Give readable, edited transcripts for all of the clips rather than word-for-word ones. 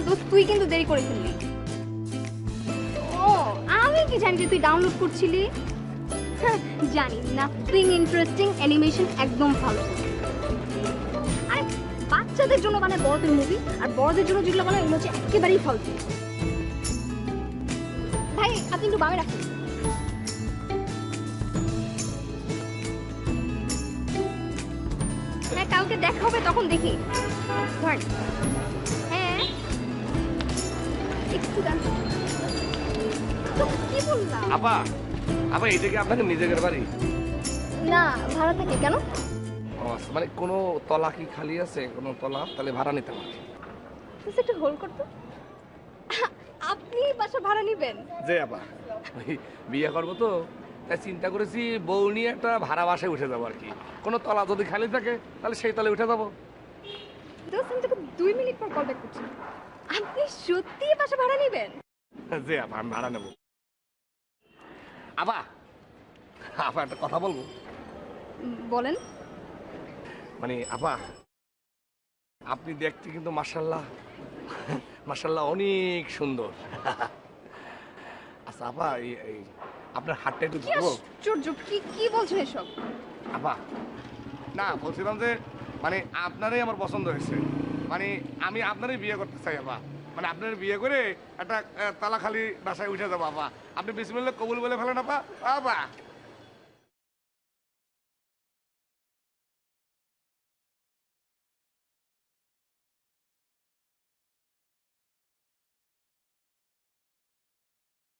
দোস্ত তুই কিন্তু দেরি করে ফেললি। ও আমি কি জানি যে তুই ডাউনলোড করছিলি? জানি না, তুই ইন্টারেস্টিং অ্যানিমেশন একদম ভালো। আরে বাচ্চাদের জন্য মানে বড়দের মুভি, আর বড়দের জন্য যেগুলো মানে ওগুলো হচ্ছে একেবারেই ফালতু। ভাই আপনি একটু বামে রাখুন। হ্যাঁ কালকে দেখা হবে, তখন দেখি। হ্যাঁ একটু দাম। কি বললাম? আপা আপা এটা কি আপনাকে নিজের বাড়ি? না ভাড়া থাকে কেন? মানে কোনো তলা কি খালি আছে? কোনো তলা তাহলে ভাড়া নিতে পারি। তুই একটু হোল্ড করতো। আপনি বাসা ভাড়া নিবেন? যে আপা ওই বিয়ে করবো তো, তাই চিন্তা করেছি বউ নিয়ে একটা ভাড়া বাসায় উঠে যাবো আর কি। কোনো তলা যদি খালি থাকে তাহলে সেই তলে উঠে যাবো। দোস্ত আমি তোকে 2 মিনিট পর কল ব্যাক করছি। আপনি সত্যি বাসা ভাড়া নিবেন? যে আপা আমি ভাড়া নেবো। আপা আপা একটা কথা বলবো? বলেন। মানে আপা আপনি দেখতে কিন্তু মাশাআল্লাহ মাশাআল্লাহ অনেক সুন্দর। আচ্ছা আপা এই আপনার হাতটা একটু কি ধরবো? আশ্চর্য, কি বলছেন এসব? আপা না বলছিলাম যে মানে আপনারই আমার পছন্দ হয়েছে, মানে আমি আপনারই বিয়ে করতে চাই আপা। মানে আপনার বিয়ে করে একটা তালাখালি বাসায় উঠে যাবো আপা। আপনি বিসমিল্লাহ কবুল বলে ফেলেন আপা। আপা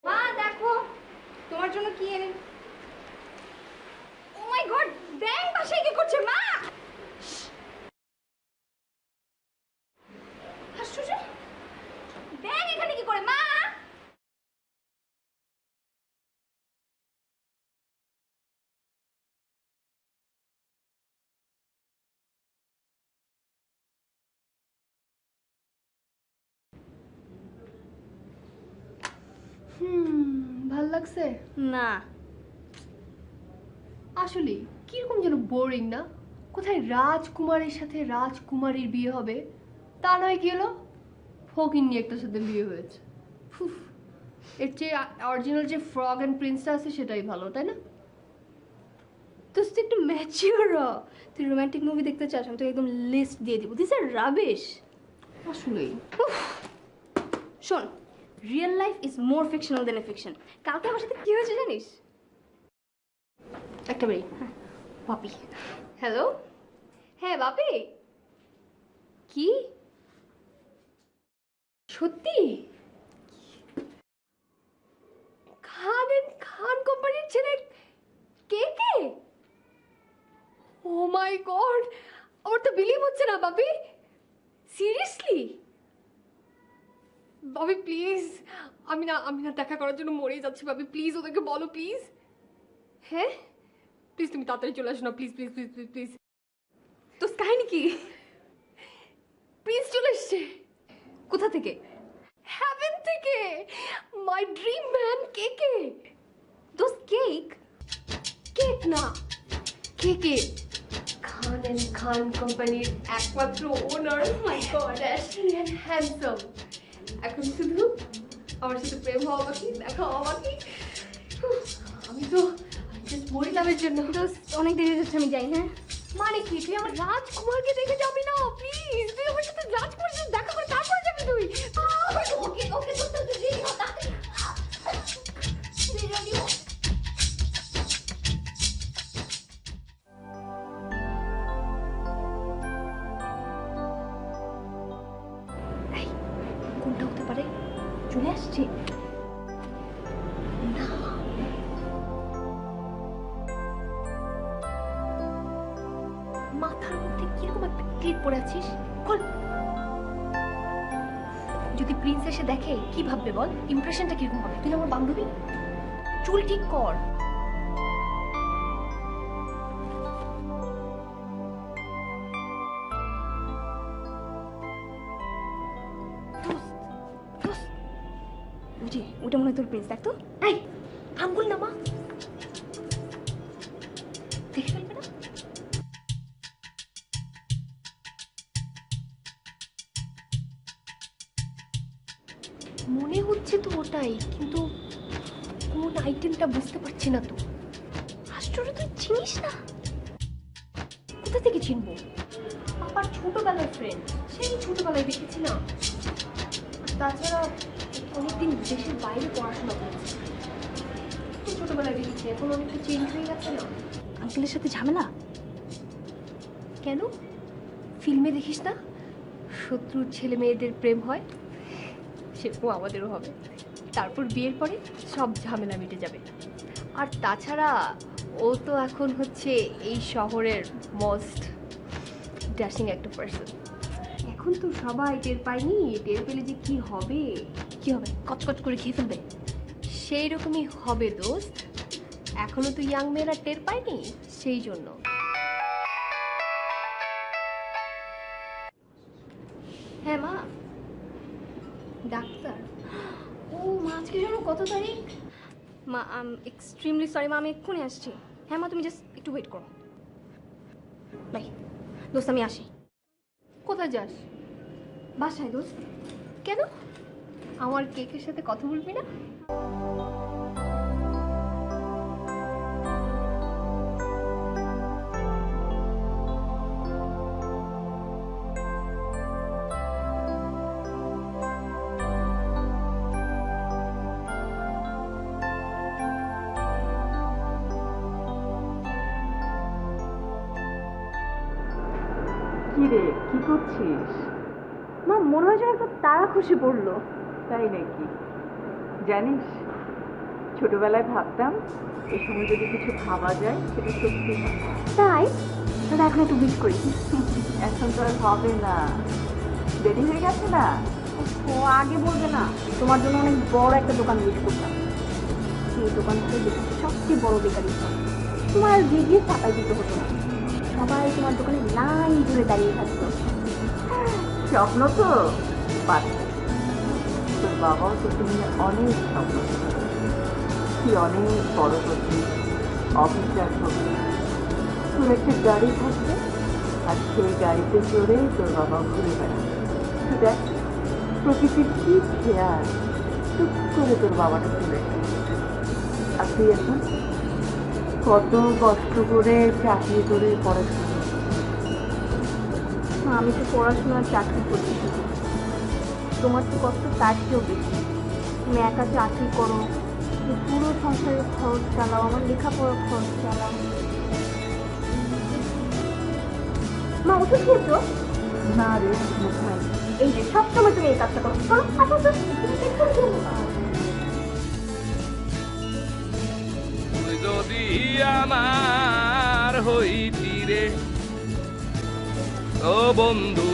মা দেখো তোমার জন্য কি এনে। ও মাই গড, ব্যাং বাসায় কি করছে মা? আশ্চর্য, ব্যাং এখানে কি করে মা? ভাল লাগছে না আসলে কিরকম যেন বোরিং না? কোথায় রাজকুমারের সাথে রাজকুমারীর বিয়ে হবে, তা নয় কি হলো ফকিন্নি একটার সাথে বিয়ে হয়েছে। ফুফ, এর চেয়ে অরিজিনাল যে ফ্রগ অ্যান্ড প্রিন্সটা আছে সেটাই ভালো, তাই না? তুই একটু ম্যাচিওর হ। তুই রোমান্টিক মুভি দেখতে চাস, আমি তো একদম লিস্ট দিয়ে দিব। This are rubbish. আসলেই শোন, real life is more fictional than a fiction. কালকে আমার সাথে কি হয়েছে জানিস? একটা বেরি পাপি। হ্যালো, হ্যাঁ বাপি। কি সত্যি? খান এন্ড খান কোম্পানির ছেলে কে কে? ও মাই গড, আমার তো বিলিভ হচ্ছে না বাপি। সিরিয়াসলি? বাবি প্লিজ, আমি না দেখা করার জন্য মরেই যাচ্ছি বাবি, প্লিজ ওদেরকে বলো প্লিজ। হ্যাঁ প্লিজ তুমি তাড়াতাড়ি চলে আসো না, please please please please please. তো কাহিনী কি? প্লিজ চলে এসছে। কোথা থেকে? হ্যাভেন থেকে, মাই ড্রিম ম্যান কেকে। দোস কেক? কেক না, কেকে খান এন্ড খান কোম্পানির একমাত্র ওনার। মাই গড, অ্যাশলি অ্যান্ড হ্যান্ডসাম। এখন শুধু আমার সাথে প্রেম হওয়া বাকি, দেখা হওয়া বাকি। আমি জাস্ট মরিলামের জন্য। দোস অনেক দেরি হয়ে যাচ্ছে, আমি যাই। হ্যাঁ মানে কি, তুই আমার রাজকুমারকে দেখে যাবি না? প্লিজ, তুই আমার সাথে রাজকুমারের সাথে দেখা করে তারপরে যাবি তুই। ওকে ওকে, তো রেডি হ, তাড়াতাড়ি রেডি হ। কোনটা হতে পারে? চলে আসছে না? মাথার মধ্যে কিরকম একটা ক্লিপ পরে আছিস? খোল। যদি প্রিন্স এসে দেখে কি ভাববে বল? ইমপ্রেশনটা কিরকম হবে? তুই আমার বান্ধবী, চুল ঠিক কর। বুঝি ওটা মনে হয় তোর প্রিন্স। দেখ তো, এই আঙ্গুল নামা, দেখে ফেলবে না? নাই, কিন্তু কোন আইটেমটা বুঝতে পারছি না তো। আশ্চর্য, তুই চিনিস না? কোথা থেকে চিনবো? পাপার ছোটবেলার ফ্রেন্ড, সেই ছোটবেলায় দেখেছি না। আর তাছাড়া অনেকদিন দেশের বাইরে পড়াশোনা করেছে, তো ছোটবেলায় দেখেছি, এখন অনেকটা চেঞ্জ হয়ে গেছে না। আঙ্কেলের সাথে ঝামেলা? কেন? ফিল্মে দেখিস না, শত্রুর ছেলে মেয়েদের প্রেম হয়, সেরকম আমাদেরও হবে। তারপর বিয়ের পরে সব ঝামেলা মিটে যাবে। আর তাছাড়া ও তো এখন হচ্ছে এই শহরের মোস্ট ড্যাশিং একটা পার্সন। এখন তো সবাই টের পায়নি, টের পেলে যে কি হবে। কি হবে? কচকচ করে খেয়ে ফেলবে? সেই রকমই হবে দোস্ত। এখনো তো ইয়াং মেয়েরা টের পায়নি, সেই জন্য। হ্যাঁ মা, ডাক্তার। ও মা, আজকে যেন কত তারিখ? মা, আই এম এক্সট্রিমলি সরি মা, আমি এক্ষুনি আসছি। হ্যাঁ মা, তুমি জাস্ট একটু ওয়েট করো। বাই দোস্ত, আমি আসি। কোথায় যাস? বাসায় দোস্ত। কেন? আমার কেকের সাথে কথা বলবি না? কিরে, কি করছিস? মা, মনে হয় যেন একটা তারা খুশি পড়লো। তাই নাকি? জানিস, ছোটবেলায় ভাবতাম এই সময় যদি কিছু ভাবা যায় সেটা সত্যি হয়। তাই? তাহলে এখন একটু উইশ করি। এখন তো আর হবে না, দেরি হয়ে গেছে না। ও আগে বলবে না, তোমার জন্য অনেক বড় একটা দোকান উইশ করতাম। সেই দোকান থেকে দেখি সবচেয়ে বড় বেকারি শপ। তোমার গিয়ে চাপাই দিতে হতো না, সবাই তোমার দোকানে লাইন ধরে দাঁড়িয়ে থাকতো। স্বপ্ন তো বাচ্চা, তোর বাবাও তোকে নিয়ে অনেক স্বপ্ন ছিল। তুই অনেক বড় করবি, অফিসার হবি, তোর একটা গাড়ি থাকবে, আর সেই গাড়িতে চড়ে তোর বাবা ঘুরে বেড়াবে। তুই দেখ, প্রকৃতির কি খেয়াল, চুপ করে তোর বাবাটা চলে গেল। আর তুই এখন কত কষ্ট করে চাকরি করে পড়াশোনা করছিস। আমি তো পড়াশোনা আর চাকরি করছি শুধু, তোমার তো কষ্ট তার চেয়েও বেশি। তুমি একা চাকরি করো, তুমি পুরো সংসারের খরচ চালাও, আমার লেখাপড়ার খরচ চালাও। মা, ওষুধ খেয়েছো? না রে, কোথায়? এই যে সবসময় তুমি এই কাজটা করো। চলো, আসো তো। তুই যদি আমার হইতি রে ও বন্ধু,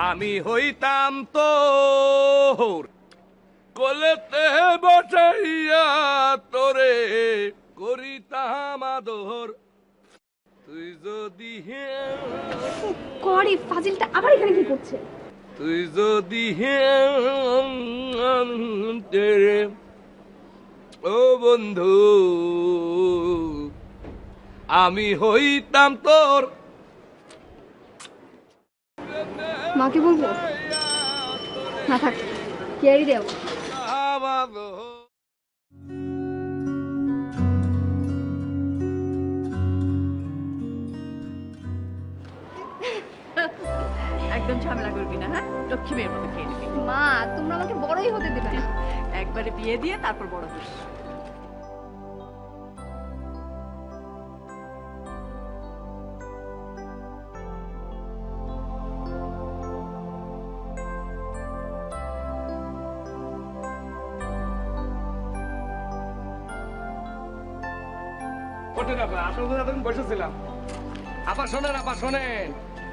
আমি হইতাম তোর কোলেতে বসাইয়া তোরে করিতাম আদর। তুই যদি করে ফাজিলটা আবার এখানে কি করছে? তুই যদি তেরে ও বন্ধু, আমি হইতাম তোর। মাকে বলবো? না থাক, কেয়ারি দেও। একদম ঝামেলা করবি না, হ্যাঁ? লক্ষ্মী মেয়ের মতো খেয়ে নিবি। মা, তোমরা আমাকে বড়ই হতে দেবে না। একবারে বিয়ে দিয়ে তারপর বড় হোস। ওঠেন আপা, আপনাদের এতক্ষণ বসেছিলাম। আপা শোনেন, আপা শোনেন,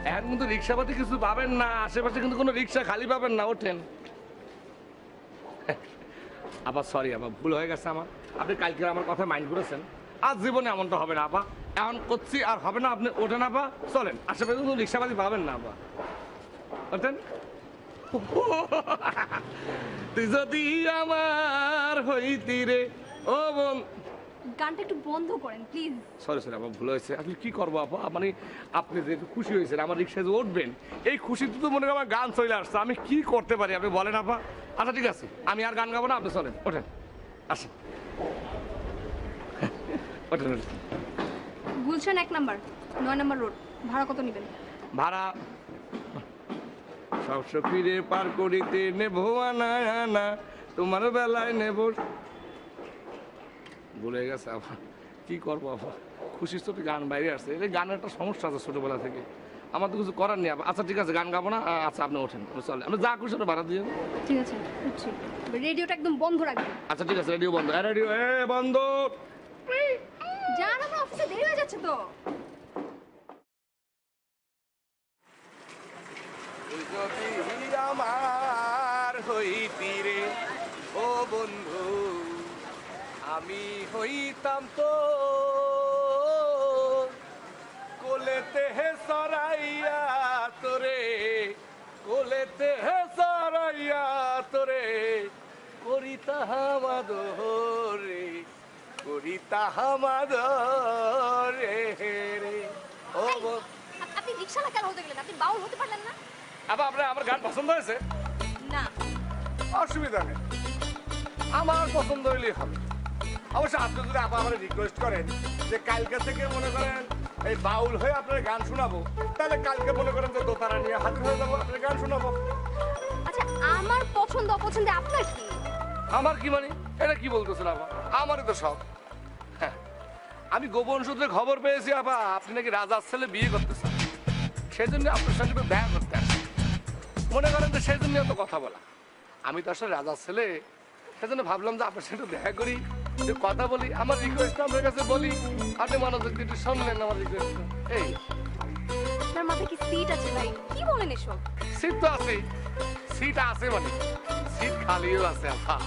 এখন কিন্তু রিক্সাপাতি কিছু পাবেন না, আশেপাশে কিন্তু কোনো রিক্সা খালি পাবেন না। ওঠেন আপা, সরি আপা, ভুল হয়ে গেছে আমার। আপনি কালকে আমার কথা মাইন্ড করেছেন, আজ জীবনে এমনটা হবে না আপা। এমন করছি আর হবে না। আপনি ওঠেন আপা, চলেন, আশেপাশে কিন্তু রিক্সাপাতি পাবেন না আপা। ওঠেন। তুই যদি আমার হইতি রে ও বোন, গানটা একটু বন্ধ করেন প্লিজ। সরি সরি আমার ভুল হয়েছে। আসলে কি করবো আপা, মানে আপনি যেহেতু খুশি হয়েছেন আমার রিক্সায় যে উঠবেন, এই খুশিতে তো মনে হয় আমার গান চলে আসছে, আমি কি করতে পারি আপনি বলেন আপা? আচ্ছা ঠিক আছে, আমি আর গান গাবো না, আপনি চলেন, ওঠেন, আসেন, ওঠেন ওঠেন। গুলশান 1 নাম্বার 9 নাম্বার রোড, ভাড়া কত নেবেন? ভাড়া সব ফিরে পার করিতে নেবো আনা আনা, তোমার বেলায় নেব। ভুলে গেছে আপা, কি করবো আপা, খুশির চোটে গান বাইরে আসছে। এই গানের একটা সমস্যা আছে ছোটবেলা থেকে, আমার তো কিছু করার নেই আপা। আচ্ছা ঠিক আছে, গান গাবো না। আচ্ছা আপনি ওঠেন, চলে, আপনি যা খুশি ওটা ভাড়া দিয়ে। ঠিক আছে উঠছি, রেডিওটা একদম বন্ধ রাখবেন। আচ্ছা ঠিক আছে, রেডিও বন্ধ, রেডিও এ বন্ধ। যান, আমার অফিসে দেরি হয়ে যাচ্ছে তো। যদি আমার হইতি রে ও বন্ধু, আমি হইতাম তো কোলেতে হে সরাইয়া তোরে, কোলেতে হে সরাইয়া তোরে, করিতা হামাদরে, করিতা হামাদরে রে ও আপনি রিকশালা কেন হতে গেলেন? আপনি বাউল হতে পারলেন না? আপা আপনার আমার গান পছন্দ হয়েছে? না। অসুবিধা নেই, আমার পছন্দ হইলেই হবে। অবশ্য আপনি যদি আপা আমার রিকোয়েস্ট করেন যে কালকে থেকে মনে করেন এই বাউল হয়ে আপনার গান শোনাবো, তাহলে কালকে মনে করেন যে দোতারা নিয়ে হাজির হয়ে যাবো, আপনার গান শোনাবো। আচ্ছা, আমার পছন্দ অপছন্দে আপনার কি? আমার কি মানে, এটা কি বলতেছেন আপা? আমারই তো সব। হ্যাঁ, আমি গোপন সূত্রে খবর পেয়েছি আপা আপনি নাকি রাজার ছেলে বিয়ে করতেছেন, সেই জন্য আপনার সঙ্গে একটু দেখা করতে আসছি। মনে করেন যে সেই জন্য এত কথা বলা। আমি তো আসলে রাজার ছেলে, সেজন্য ভাবলাম যে আপনার সাথে দেখা করি, একটু কথা বলি, আমার রিকোয়েস্ট আপনার কাছে বলি, আপনি মনোযোগ দিয়ে একটু শুনলেন আমার রিকোয়েস্ট। এই আপনার মাথায় কি সিট আছে ভাই? কি বলেন এসব? সিট তো আছে, সিট আছে মানে সিট খালিও আছে আপা।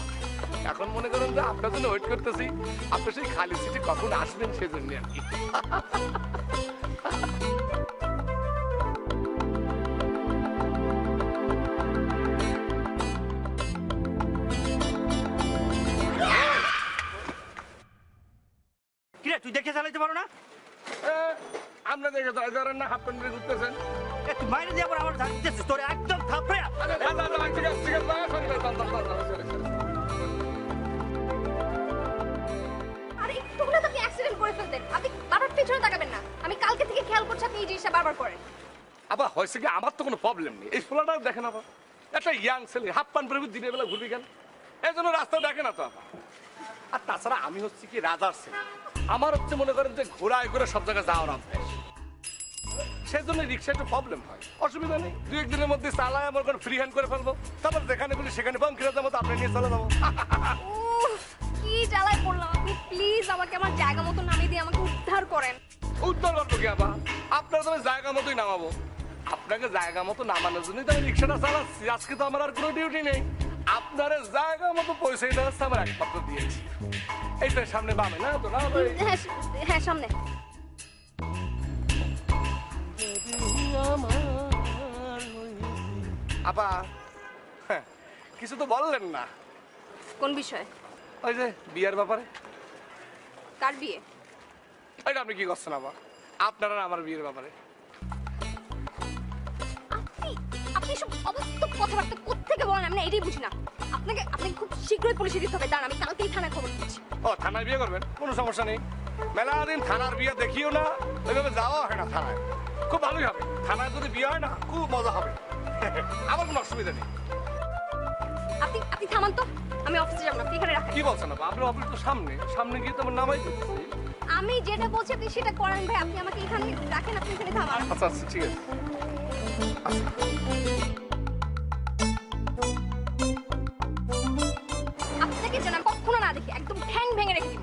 এখন মনে করেন যে আপনার জন্য ওয়েট করতেছি, আপনি সেই খালি সিটে কখন আসবেন সেই জন্য আর কি। কিরে তুই দেখে চালাইতে পারো না? আমরা দেখে যাই ধরেন না, হাফ প্যান্ট পরে ঘুরতেছেন। তুই বাইরে দিয়ে আবার আমার ধারতেছিস, তোর একদম থাপড়ে। ঠিক আছে ঠিক আছে, আরে একটু হলে তো আপনি অ্যাক্সিডেন্ট করে ফেলতেন। আপনি বারবার পেছনে তাকাবেন না। আমি কালকে থেকে খেয়াল করছি আপনি এই জিনিসটা বারবার করেন। আবার হয়েছে কি, আমার তো কোনো প্রবলেম নেই, এই ফোলাটা দেখেন আবার, একটা ইয়াং ছেলে হাফ প্যান্ট পরে দিনের বেলা ঘুরবি কেন? এই জন্য রাস্তা দেখে না তো আপা। আর তাছাড়া আমি হচ্ছে কি রাজার ছেলে, আমার হচ্ছে মনে করেন যে ঘোরায় করে সব জায়গায় যাওয়ার অভ্যাস, সেই জন্য রিক্সা একটু প্রবলেম হয়। অসুবিধা নেই, 2-1 দিনের মধ্যে চালায় আমার কোনো ফ্রি হ্যান্ড করে ফেলবো, তারপর যেখানে বলি সেখানে বঙ্কিরাজের মতো আপনি নিয়ে চলে যাবো। কি জ্বালায় পড়লাম। আপনি প্লিজ আমাকে আমার জায়গা মতো নামিয়ে দিয়ে আমাকে উদ্ধার করেন। উত্তর করবো কি আপা, আপনার তো আমি জায়গা মতোই নামাবো। আপনাকে জায়গা মতো নামানোর জন্যই তো আমি রিক্সাটা চালাচ্ছি। আজকে তো আমার আর কোনো ডিউটি নেই, আপনার জায়গা মতো পয়সা এটা হচ্ছে আমার একমাত্র দিয়েছি। এইটার সামনে বামে না তো না ভাই? হ্যাঁ হ্যাঁ, সামনে। আপা হ্যাঁ, কিছু তো বললেন না। কোন বিষয়? ওই যে বিয়ের ব্যাপারে। কার বিয়ে? ওইটা আপনি কি করছেন আপা, আপনার আর আমার বিয়ের ব্যাপারে? আপনি আপনি সব অবাস্তব কথাবার্তা কোত্থেকে বলেন, আমি না এটাই বুঝি না। আপনাকে খুব শীঘ্রই পুলিশে দিতে হবে। দাঁড়ান, আমি কালকেই থানায় খবর দিচ্ছি। ও থানায় বিয়ে করবেন, কোনো সমস্যা নেই। মেলা দিন থানার বিয়ে দেখিও না, ওইভাবে যাওয়া হয় না থানায়। খুব ভালোই হবে, থানায় যদি বিয়ে হয় না খুব মজা হবে। আমার কোনো অসুবিধা নেই। আপনি থামান তো, আমি অফিসে যাবো না, আপনি এখানে রাখেন। কি বলছেন আপা, আপনার অফিস তো সামনে, সামনে গিয়ে তো আমার নামাই দিচ্ছি। আমি যেটা বলছি আপনি সেটা করেন ভাই। আপনি আমাকে এখানে রাখেন, আপনি এখানে থামান। আচ্ছা আচ্ছা ঠিক আছে। আপনাকে যেন আমি কখনো না দেখি, একদম ঠ্যাং ভেঙে রেখে দিব।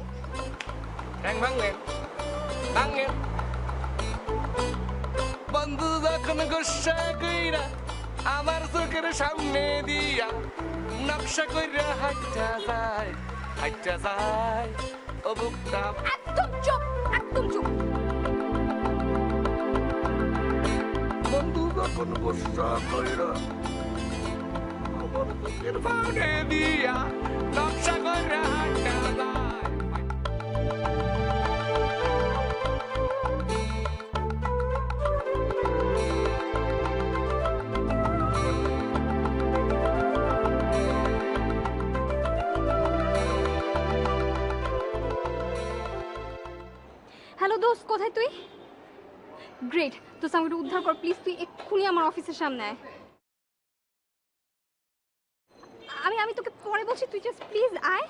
ঠ্যাং ভাঙলেন, ভাঙলেন বন্ধু যখন গোসা কইরা আমার চোখের সামনে দিয়া নকশা কইরা হাইটা যায়, হাইটা যায় ও বুকটা। একদম চুপ, একদম চুপ। বন্ধু যখন গোসা কইরা আমার চোখের সামনে দিয়া নকশা কইরা হাইটা যায়। হ্যালো দোস্ত, কোথায় তুই? গ্রেট, দোস্ত আমাকে একটু উদ্ধার কর প্লিজ, তুই এক্ষুনি আমার অফিসের সামনে আয়। আমি তোকে পরে বলছি, তুই জাস্ট প্লিজ আয়।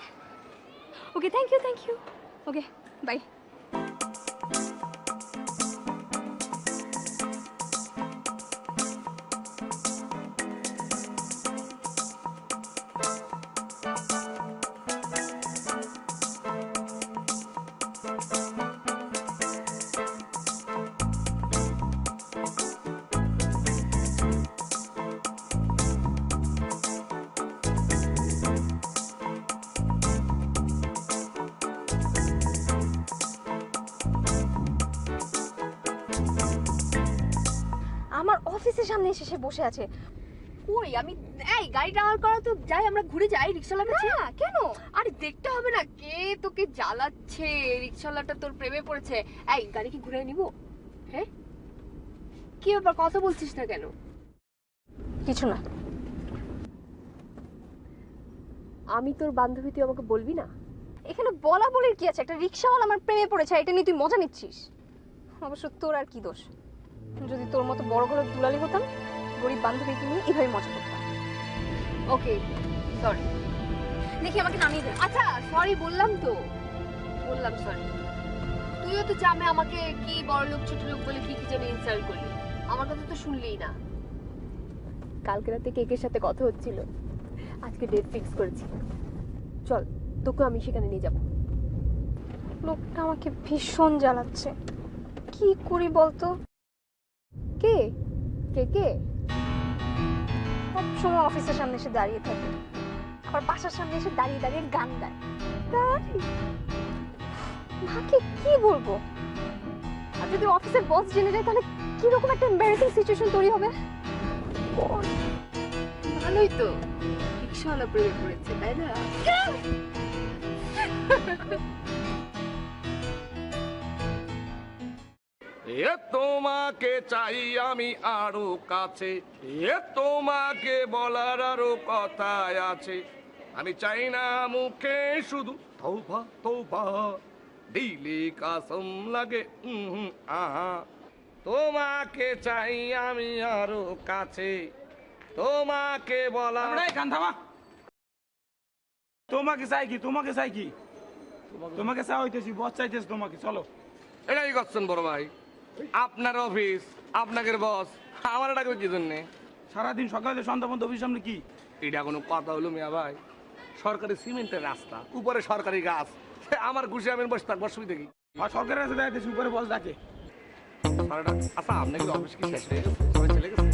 Okay, thank you. Okay, bye. আমার অফিসের সামনে এসে সে বসে আছে। কই আমি এই গাড়ি ডাল করা তো যাই, আমরা ঘুরে যাই রিকশাওয়ালার কাছে। না, কেন? আরে দেখতে হবে না কে তোকে জ্বালাচ্ছে, রিকশাওয়ালাটা তোর প্রেমে পড়েছে। এই গাড়ি কি ঘুরে নিব? হ্যাঁ কি ব্যাপার, কথা বলছিস না কেন? কিছু না। আমি তোর বান্ধবী, তুই আমাকে বলবি না? এখানে বলা বলির কি আছে? একটা রিকশাওয়ালা আমার প্রেমে পড়েছে, এটা নিয়ে তুই মজা নিচ্ছিস। অবশ্য তোর আর কি দোষ? যদি তোর মতো বড় ঘরের দুলালি হতাম, গরিব বান্ধবীকে নিয়ে এভাবে মজা করতাম। ওকে সরি। দেখি আমাকে নামিয়ে দে। আচ্ছা সরি বললাম তো, বললাম সরি। তুইও তো জামে আমাকে কি বড় লোক ছোট লোক বলে কি কি যেন ইনসাল্ট করলি, আমার কথা তো শুনলেই না। কালকে রাতে কেকের সাথে কথা হচ্ছিল, আজকে ডেট ফিক্স করেছি। চল তোকে আমি সেখানে নিয়ে যাব। লোকটা আমাকে ভীষণ জ্বালাচ্ছে, কি করি বলতো? কে কে কে? সবসময় অফিসের সামনে এসে দাঁড়িয়ে থাকে, আবার বাসার সামনে এসে দাঁড়িয়ে দাঁড়িয়ে গান গায়। মাকে কি বলবো? আর যদি অফিসের বস জেনে যায় তাহলে কিরকম একটা এম্বারেসিং সিচুয়েশন তৈরি হবে। ভালোই তো, রিক্সাওয়ালা প্রেমে পড়েছে তাই না? এ তোমাকে চাই আমি আরো কাছে, এ তোমাকে বলার আরো কথা আছে। আমি চাই না মুখে শুধু তৌবা তৌবা, দিলে কাসম লাগে আহা। তোমাকে চাই আমি আরো কাছে, তোমাকে বলা। গান থামা। তোমাকে চাই কি? তোমাকে চাই কি? তোমাকে চা হইতেছি, বস চাইতেছি তোমাকে। চলো। এটাই করছেন বড় ভাই, আপনার অফিস, আপনাদের বস, আমার ডাকবে কি জন্যে? সারাদিন সকালে সন্ধ্যা পর্যন্ত অফিস সামনে কি? এটা কোনো কথা হলো মিয়া ভাই? সরকারি সিমেন্টের রাস্তা, উপরে সরকারি গাছ, আমার ঘুষে আমি বসে থাকবো, অসুবিধা কি? আর সরকারের কাছে যাইতেছি, উপরে বস ডাকে। আচ্ছা আপনার কি অফিস কি শেষ হয়ে গেছে? সবাই চলে গেছে?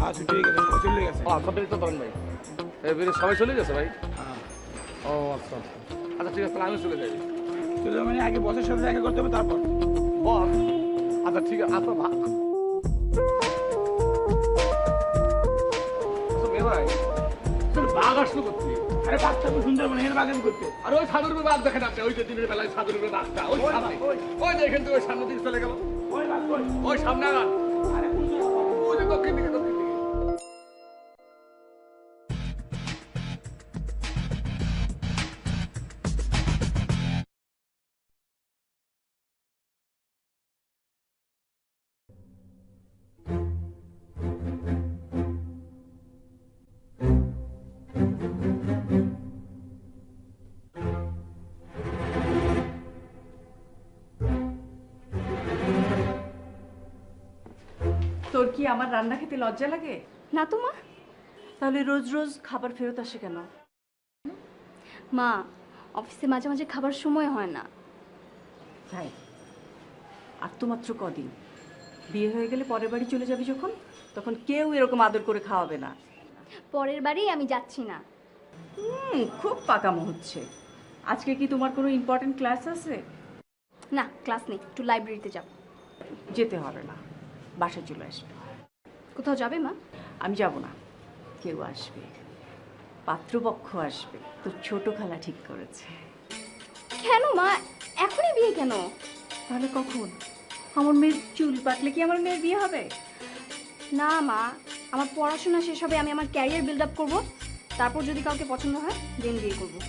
আর ছুটি হয়ে গেছে, চলে গেছে। আচ্ছা বেরিয়ে তো পারেন ভাই, সবাই চলে গেছে ভাই? ও আচ্ছা আচ্ছা ঠিক আছে, তাহলে আমি চলে যাই। চলে মানে আগে বসের সাথে দেখা করতে হবে, তারপর বস। আচ্ছা ঠিক আছে, আচ্ছা ভাই ভাই বাঘ আসলো করছি। আরে বাচ্চা সুন্দর মানে এর বাগান করতে। আর ওই সাধুর বাঘ দেখেন আপনি, ওই যে দিনের বেলায় সাধুর বাঘটা ওই সামনে, ওই যে এখান থেকে ওই সামনের দিকে চলে গেল, ওই বাঘ কই? ওই সামনে আগান, আরে কোন জায়গায়? ওই যে দক্ষিণ দিকে, দক্ষিণ দিকে। তোর কি আমার রান্না খেতে লজ্জা লাগে? না তো মা। তাহলে রোজ রোজ খাবার ফেরত আসে কেন? মা, অফিসে মাঝে মাঝে খাবার সময় হয় না। তাই? আর তো মাত্র কদিন, বিয়ে হয়ে গেলে পরের বাড়ি চলে যাবি যখন, তখন কেউ এরকম আদর করে খাওয়াবে না। পরের বারেই আমি যাচ্ছি না। খুব পাকামো হচ্ছে। আজকে কি তোমার কোনো ইম্পর্টেন্ট ক্লাস আছে? না, ক্লাস নেই, একটু লাইব্রেরিতে যাব। যেতে হবে না, বাসায় চলে আসবে। কোথাও যাবে মা? আমি যাব না, কেউ আসবে, পাত্রপক্ষ আসবে, তোর ছোট খালা ঠিক করেছে। কেন মা, এখনই বিয়ে কেন? তাহলে কখন? আমার মেয়ের চুল পাকলে কি আমার মেয়ের বিয়ে হবে? না মা, আমার পড়াশোনা শেষ হবে, আমি আমার ক্যারিয়ার বিল্ড আপ করবো, তারপর যদি কাউকে পছন্দ হয় দেন বিয়ে করবো।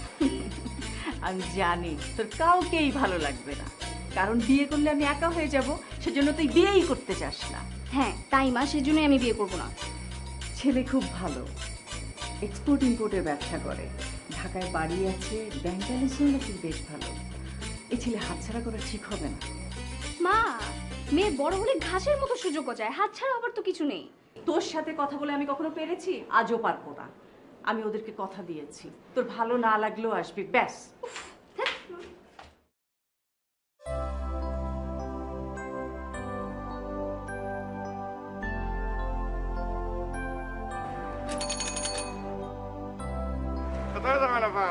আমি জানি তোর কাউকেই ভালো লাগবে না, কারণ বিয়ে করলে আমি একা হয়ে যাব, সেজন্য তুই বিয়েই করতে চাস না। হ্যাঁ তাই মা, সেজন্যই আমি বিয়ে করবো না। ছেলে খুব ভালো, এক্সপোর্ট ইম্পোর্টের ব্যবসা করে, ঢাকায় বাড়ি আছে, ব্যাংক ব্যালেন্সও নাকি বেশ ভালো। এই ছেলে হাতছাড়া করা ঠিক হবে না। মা, মেয়ে বড় হলে ঘাসের মতো সুযোগও যায়, হাত ছাড়া আবার তো কিছু নেই। তোর সাথে কথা বলে আমি কখনো পেরেছি? আজও পারবো না। আমি ওদেরকে কথা দিয়েছি, তোর ভালো না লাগলেও আসবি, ব্যাস। কোথায় যাবেন আপা?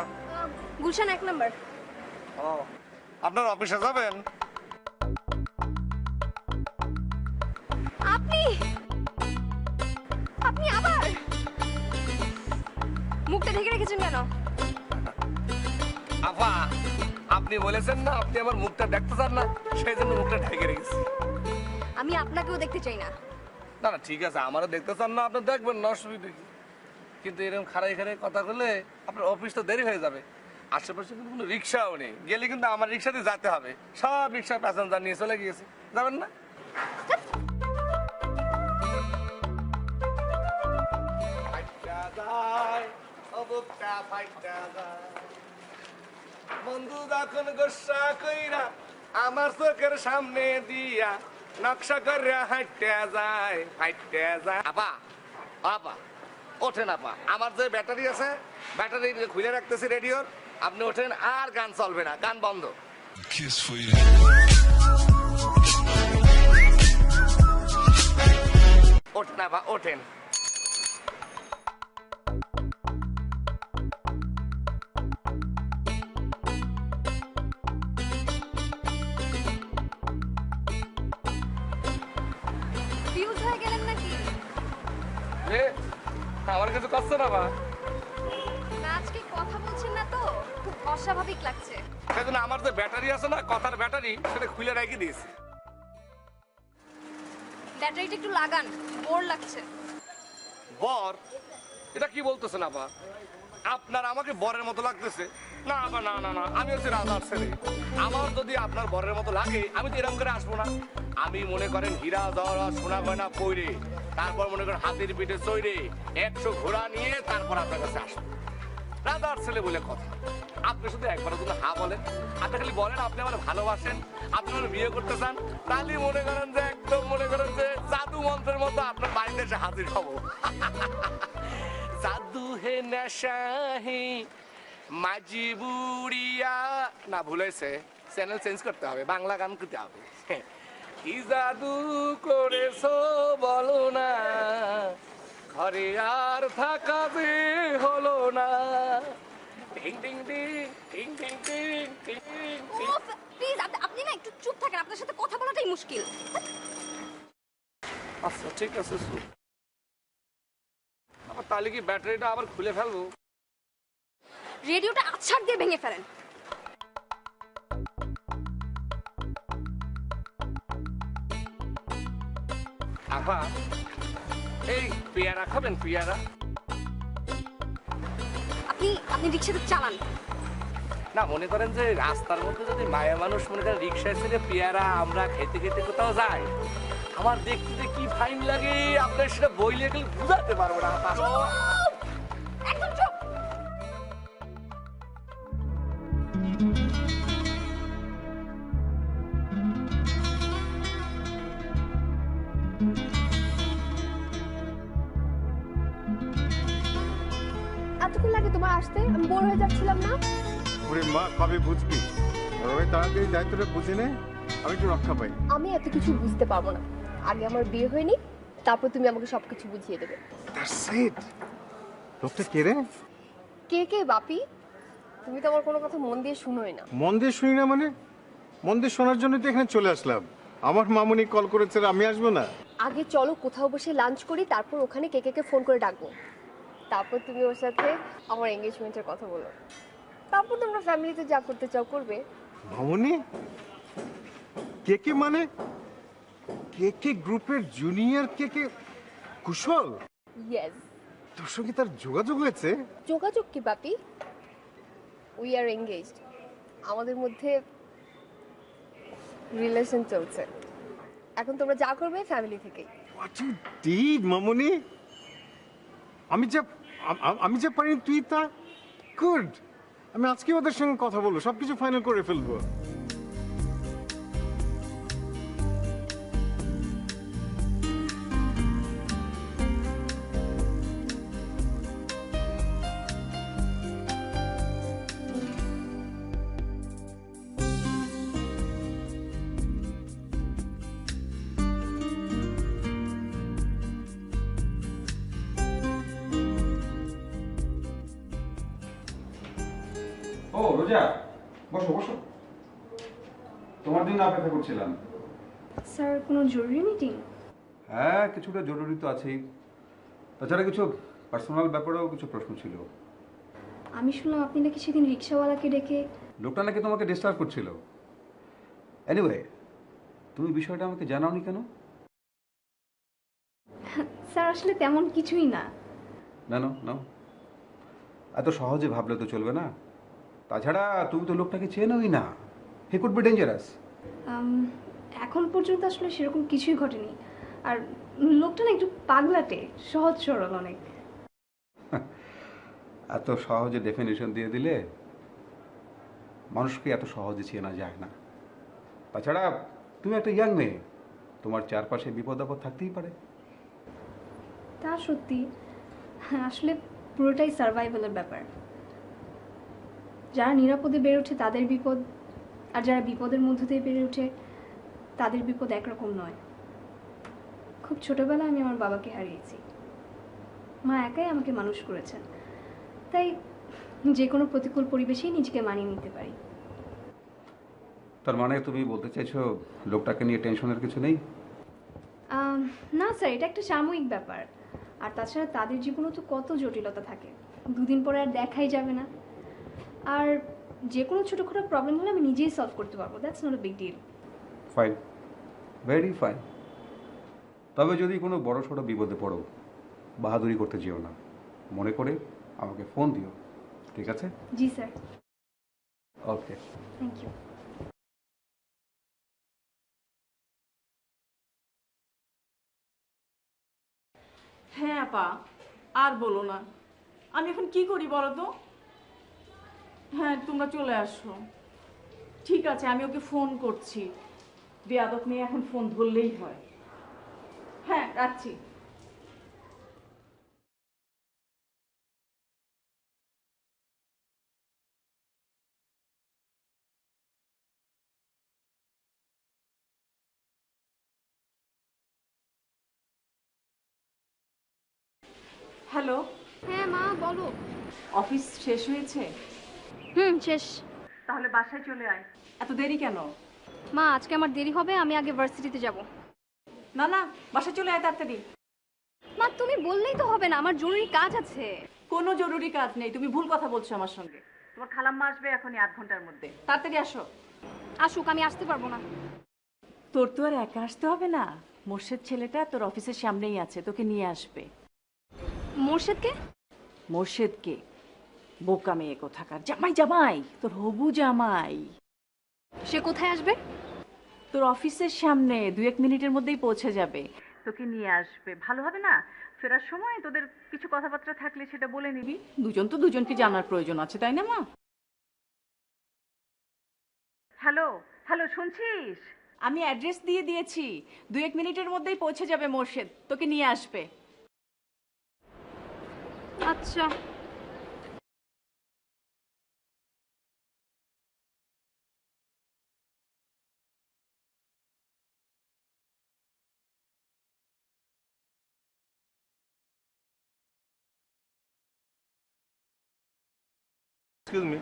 গুলশান 1 নম্বর। ও, আপনার অফিসে যাবেন? আপনি আপনি আবার মুখটা ঢেকে রেখেছেন কেন? আপা, আপনি বলেছেন না আপনি আমার মুখটা দেখতে চান না, সেই জন্য মুখটা ঢেকে রেখেছি। আমি আপনাকেও দেখতে চাই না। না না ঠিক আছে, আমারও দেখতে চান না, আপনি দেখবেন না, অসুবিধা কি। কিন্তু এরকম খাড়াই খাড়াই কথা বললে আপনার অফিস তো দেরি হয়ে যাবে। আশেপাশে কিন্তু কোনো রিক্সাও নেই, গেলে কিন্তু আমার রিক্সাতে যেতে হবে। সব রিক্সা প্যাসেঞ্জার নিয়ে চলে গিয়েছে, যাবেন না? বন্ধু যখন গোসা কইরা আমার চোখের সামনে দিয়া নকশা করে হাঁটতে যায়, হাঁটতে যায়। আপা, আপা ওঠেন আপা, আমার যে ব্যাটারি আছে ব্যাটারি খুলে রাখতেছি রেডিওর, আপনি ওঠেন, আর গান চলবে না, গান বন্ধ। Kiss for you. ওঠেন আপা, ওঠেন। ফিউজ হয়ে গেলেন নাকি? আমার কিছু করছে না বা, না আজকে কথা বলছেন না তো, খুব অস্বাভাবিক লাগছে। সেজন্য আমার যে ব্যাটারি আছে না, কথার ব্যাটারি, সেটা খুলে রেখে দিয়েছি। ব্যাটারিটা একটু লাগান, বোর লাগছে। বর? এটা কি বলতেছেন আপা? আপনার আমাকে বরের মতো লাগতেছে? না আপা, না না না, আমি হচ্ছে রাজার ছেলে। আমার যদি আপনার বরের মতো লাগে আমি তো এরকম করে আসবো না। আমি মনে করেন হীরা জহরা সোনা গয়না পইরে, তারপর মনে করেন হাতির পিঠে চইরে 100 ঘোড়া নিয়ে তারপর আপনার কাছে আসবো। রাজার ছেলে বলে কথা। আপনি শুধু একবার যদি হা বলেন, আপনি খালি বলেন আপনি আমার ভালোবাসেন, আপনি আমার বিয়ে করতে চান, তাহলে মনে করেন যে একদম মনে করেন যে জাদু মন্ত্রের মতো আপনার বাড়িতে এসে হাজির হবো। জাদু হে নেশা হে মাঝি বুড়িয়া, না ভুলেছে, চ্যানেল চেঞ্জ করতে হবে, বাংলা গান করতে হবে। কি জাদু করেছো বলো না, ঘরে আর থাকা যে হলো না। টিং টিং টিং টিং টিং টিং টিং টিং। প্লিজ আপনি না একটু চুপ থাকেন, আপনার সাথে কথা বলাটাই মুশকিল। আচ্ছা ঠিক আছে, আবার তাহলে কি ব্যাটারিটা আবার খুলে ফেলবো? রেডিওটা আছাড় দিয়ে ভেঙে ফেলেন। আভা, এই পেয়ারা খাবেন? পেয়ারা? আপনি রিক্সাটা চালান। না মনে করেন যে রাস্তার মধ্যে যদি মায়া মানুষ মনে করেন রিক্সায় ছেড়ে পেয়ারা আমরা খেতে খেতে কোথাও যাই, আমার দেখতে যে কি ফাইন লাগে, আপনার সেটা বইলে গেলে বুঝাতে পারবো না। একদম চুপ। এতক্ষণ লাগে তোমার আসতে? আমি বোর হয়ে যাচ্ছিলাম না? ওরে মা, কবে বুঝবি? ওই তাড়াতাড়ি দায়িত্বটা বুঝে নে, আমি একটু রক্ষা পাই। আমি এত কিছু বুঝতে পারবো না, আগে আমার বিয়ে হয়নি, তারপর তুমি আমাকে সবকিছু বুঝিয়ে দেবে। লোকটা কে রে? কে কে বাপি? তুমি তো আমার কোনো কথা মন দিয়ে শুনোই না। মন দিয়ে শুনি না মানে? মন দিয়ে শোনার জন্য তো এখানে চলে আসলাম। আমার মামুনি কল করেছে, আমি আসবো না? আগে চলো কোথাও বসে লাঞ্চ করি, তারপর ওখানে কে কে ফোন করে ডাকবো, তারপর তুমি ওর সাথে আমার এঙ্গেজমেন্টের কথা বলো, তারপর তোমরা ফ্যামিলিতে যা করতে চাও করবে। মামুনি? কে কে মানে? কে কে গ্রুপের জুনিয়র কে কে কুশল? ইয়েস। তোর সঙ্গে তার যোগাযোগ হয়েছে? যোগাযোগ কি বাপি? We are engaged. আমাদের মধ্যে রিলেশন চলছে। এখন তোমরা যা করবে ফ্যামিলি থেকেই। হোয়াট ইউ ডিড মামুনি, আমি যা পারি তুই তা। গুড, আমি আজকে ওদের সঙ্গে কথা বলবো, সবকিছু ফাইনাল করে ফেলবো। ও রোজা, বসো বসো, তোমার জন্য অপেক্ষা করছিলাম। স্যার কোনো জরুরি মিটিং? হ্যাঁ, কিছুটা জরুরি তো আছেই, তাছাড়া কিছু পার্সোনাল ব্যাপারেও কিছু প্রশ্ন ছিল। আমি শুনলাম আপনি নাকি সেদিন রিক্সাওয়ালাকে ডেকে। লোকটা নাকি তোমাকে ডিস্টার্ব করছিল। এনিওয়ে, তুমি বিষয়টা আমাকে জানাওনি কেন? স্যার আসলে তেমন কিছুই না। না না না, এত সহজে ভাবলে তো চলবে না। তাছাড়া তুমি তো লোকটাকে চেনোই না, হি কুড বি ডেঞ্জারাস। এখন পর্যন্ত আসলে সেরকম কিছুই ঘটেনি। আর লোকটা না একটু পাগলাটে, সহজ সরল অনেক। এত সহজে ডেফিনেশন দিয়ে দিলে মানুষকে এত সহজে চেনা যায় না। তাছাড়া তুমি একটা ইয়াং মেয়ে, তোমার চারপাশে বিপদ আপদ থাকতেই পারে। তা সত্যি, আসলে পুরোটাই সার্ভাইভালের ব্যাপার। যারা নিরাপদে বেড়ে ওঠে তাদের বিপদ, আর যারা বিপদের মধ্য দিয়ে বেড়ে ওঠে তাদের বিপদ একরকম নয়। খুব ছোটবেলায় আমি আমার বাবাকে হারিয়েছি। মা একাই আমাকে মানুষ করেছেন, তাই যে কোনো প্রতিকূল পরিবেশেই নিজেকে মানিয়ে নিতে পারি। তার মানে তুমি বলতে চাইছো লোকটাকে নিয়ে টেনশনের কিছু নেই? না স্যার, এটা একটা সাময়িক ব্যাপার। আর তাছাড়া তাদের জীবনেও তো কত জটিলতা থাকে, দুদিন পরে আর দেখাই যাবে না। আর যে কোনো ছোটোখাটো প্রবলেম হলে আমি নিজেই সলভ করতে পারবো, that's not a big deal. Fine, very fine. তবে যদি কোনো বড় সড়ো বিপদে পড়ো, বাহাদুরি করতে যেও না, মনে করে আমাকে ফোন দিও, ঠিক আছে? জি স্যার। Okay, thank you. হ্যাঁ আপা, আর বলো না, আমি এখন কি করি বলো তো? হ্যাঁ, তোমরা চলে আসো। ঠিক আছে, আমি ওকে ফোন করছি। বেয়াদব নিয়ে এখন ফোন ধরলেই হয়। হ্যাঁ, রাখছি। হ্যালো, হ্যাঁ মা বলো। অফিস শেষ হয়েছে? শেষ। তাহলে বাসায় চলে আয়। এত দেরি কেন? মা আজকে আমার দেরি হবে, আমি আগে ভার্সিটিতে যাব। না না, বাসায় চলে আয় তাড়াতাড়ি। মা তুমি বললেই তো হবে না, আমার জরুরি কাজ আছে। কোনো জরুরি কাজ নেই, তুমি ভুল কথা বলছো আমার সঙ্গে। তোমার খালাম্মা আসবে এখনই 8 ঘন্টার মধ্যে, তাড়াতাড়ি আসো। আসুক, আমি আসতে পারবো না। তোর তো আর একা আসতে হবে না, মোর্শেদ ছেলেটা তোর অফিসের সামনেই আছে, তোকে নিয়ে আসবে। মোর্শেদকে? মোর্শেদকে? বোকা মেয়ে কোথাকার। জামাই জামাই, তোর হবু জামাই। সে কোথায় আসবে? তোর অফিসের সামনে 2-1 মিনিটের মধ্যেই পৌঁছে যাবে, তোকে নিয়ে আসবে। ভালো হবে না? ফেরার সময় তোদের কিছু কথাবার্তা থাকলে সেটা বলে নিবি। দুজন তো দুজনকে জানার প্রয়োজন আছে, তাই না মা? হ্যালো হ্যালো, শুনছিস? আমি অ্যাড্রেস দিয়ে দিয়েছি, 2-1 মিনিটের মধ্যেই পৌঁছে যাবে মোর্শেদ, তোকে নিয়ে আসবে। আচ্ছা। এক্সকিউজ মি,